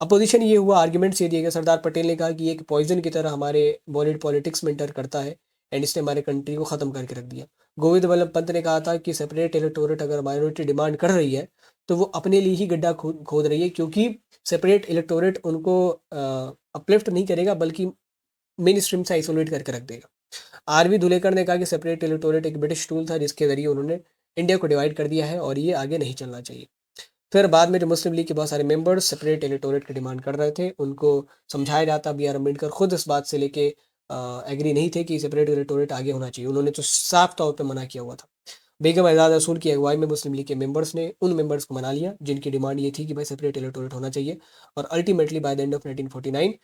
अपोजिशन ये हुआ, आर्ग्यूमेंट्स ये दिए गए। सरदार पटेल ने कहा कि ये एक पॉइजन की तरह हमारे बॉलीवुड पॉलिटिक्स में इंटर करता है, एंड इसने हमारे कंट्री को ख़त्म करके रख दिया। गोविंद वल्लभ पंत ने कहा था कि सेपरेट इलेक्टोरेट अगर माइनॉरिटी डिमांड कर रही है तो वो अपने लिए ही गड्ढा खोद खोद रही है, क्योंकि सेपरेट इलेक्टोरेट उनको अपलिफ्ट नहीं करेगा बल्कि मेन स्ट्रीम से आइसोलेट करके रख देगा। आरवी धुलेकर ने कहा कि सेपरेट इलेक्टोरेट एक ब्रिटिश टूल था जिसके जरिए उन्होंने इंडिया को डिवाइड कर दिया है और ये आगे नहीं चलना चाहिए। फिर बाद में जो मुस्लिम लीग के बहुत सारे मेंबर्स सेपरेट इलेक्टोरेट की डिमांड कर रहे थे, उनको समझाया जाता। बी आर अम्बेडकर खुद इस बात से लेके एग्री नहीं थे कि सेपरेट इलेक्टोरेट आगे होना चाहिए। उन्होंने तो साफ तौर पे मना किया हुआ था। बेगम एजाज रसूल की अगुवाई में मुस्लिम लीग के मेंबर्स ने उन मेंबर्स को मना लिया जिनकी डिमांड ये थी कि भाई सेपरेट इलेक्टोरेट होना चाहिए। और ultimately by the end of 1949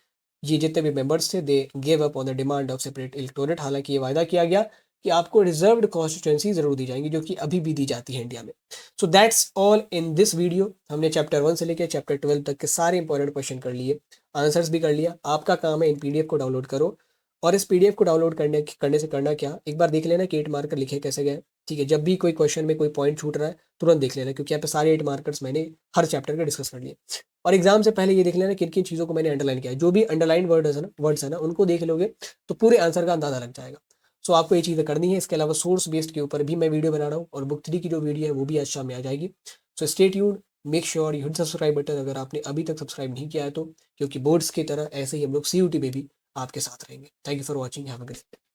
ये जितने भी मेंबर्स थे they gave up on the demand of separate electorate. हालांकि ये वायदा किया गया कि आपको रिजर्व्ड कॉन्स्टिट्यूंसी जरूर दी जाएंगी, जो कि अभी भी दी जाती है इंडिया में। सो that's all in this video. हमने चैप्टर 1 से लेकर चैप्टर 12 तक के सारे इंपॉर्टेंट क्वेश्चन कर लिए, आंसर्स भी कर लिया। आपका काम है इन पीडीएफ को डाउनलोड करो, और इस पीडीएफ को डाउनलोड करने से करना क्या, एक बार देख लेना कि 8 मार्कर लिखे कैसे गए। ठीक है, जब भी कोई क्वेश्चन में कोई पॉइंट छूट रहा है तुरंत देख लेना, क्योंकि यहाँ पे सारे 8 मार्कर्स मैंने हर चैप्टर के डिस्कस कर लिए। और एग्जाम से पहले ये देख लेना किन किन चीज़ों को मैंने अंडरलाइन किया है। जो भी अंडरलाइन वर्ड्स है ना उनको देख लोगे तो पूरे आंसर का अंदाजा लग जाएगा। सो आपको ये चीज़ें करनी है। इसके अलावा सोर्स बेस्ड के ऊपर भी मैं वीडियो बना रहा हूँ, और बुक 3 की जो वीडियो है वो भी आज शाम में आ जाएगी। So stay tuned, make sure you hit subscribe button अगर आपने अभी तक सब्सक्राइब नहीं किया है तो, क्योंकि बोर्ड्स की तरह ऐसे ही हम लोग CUT में भी आपके साथ रहेंगे। Thank you for watching, have a great day.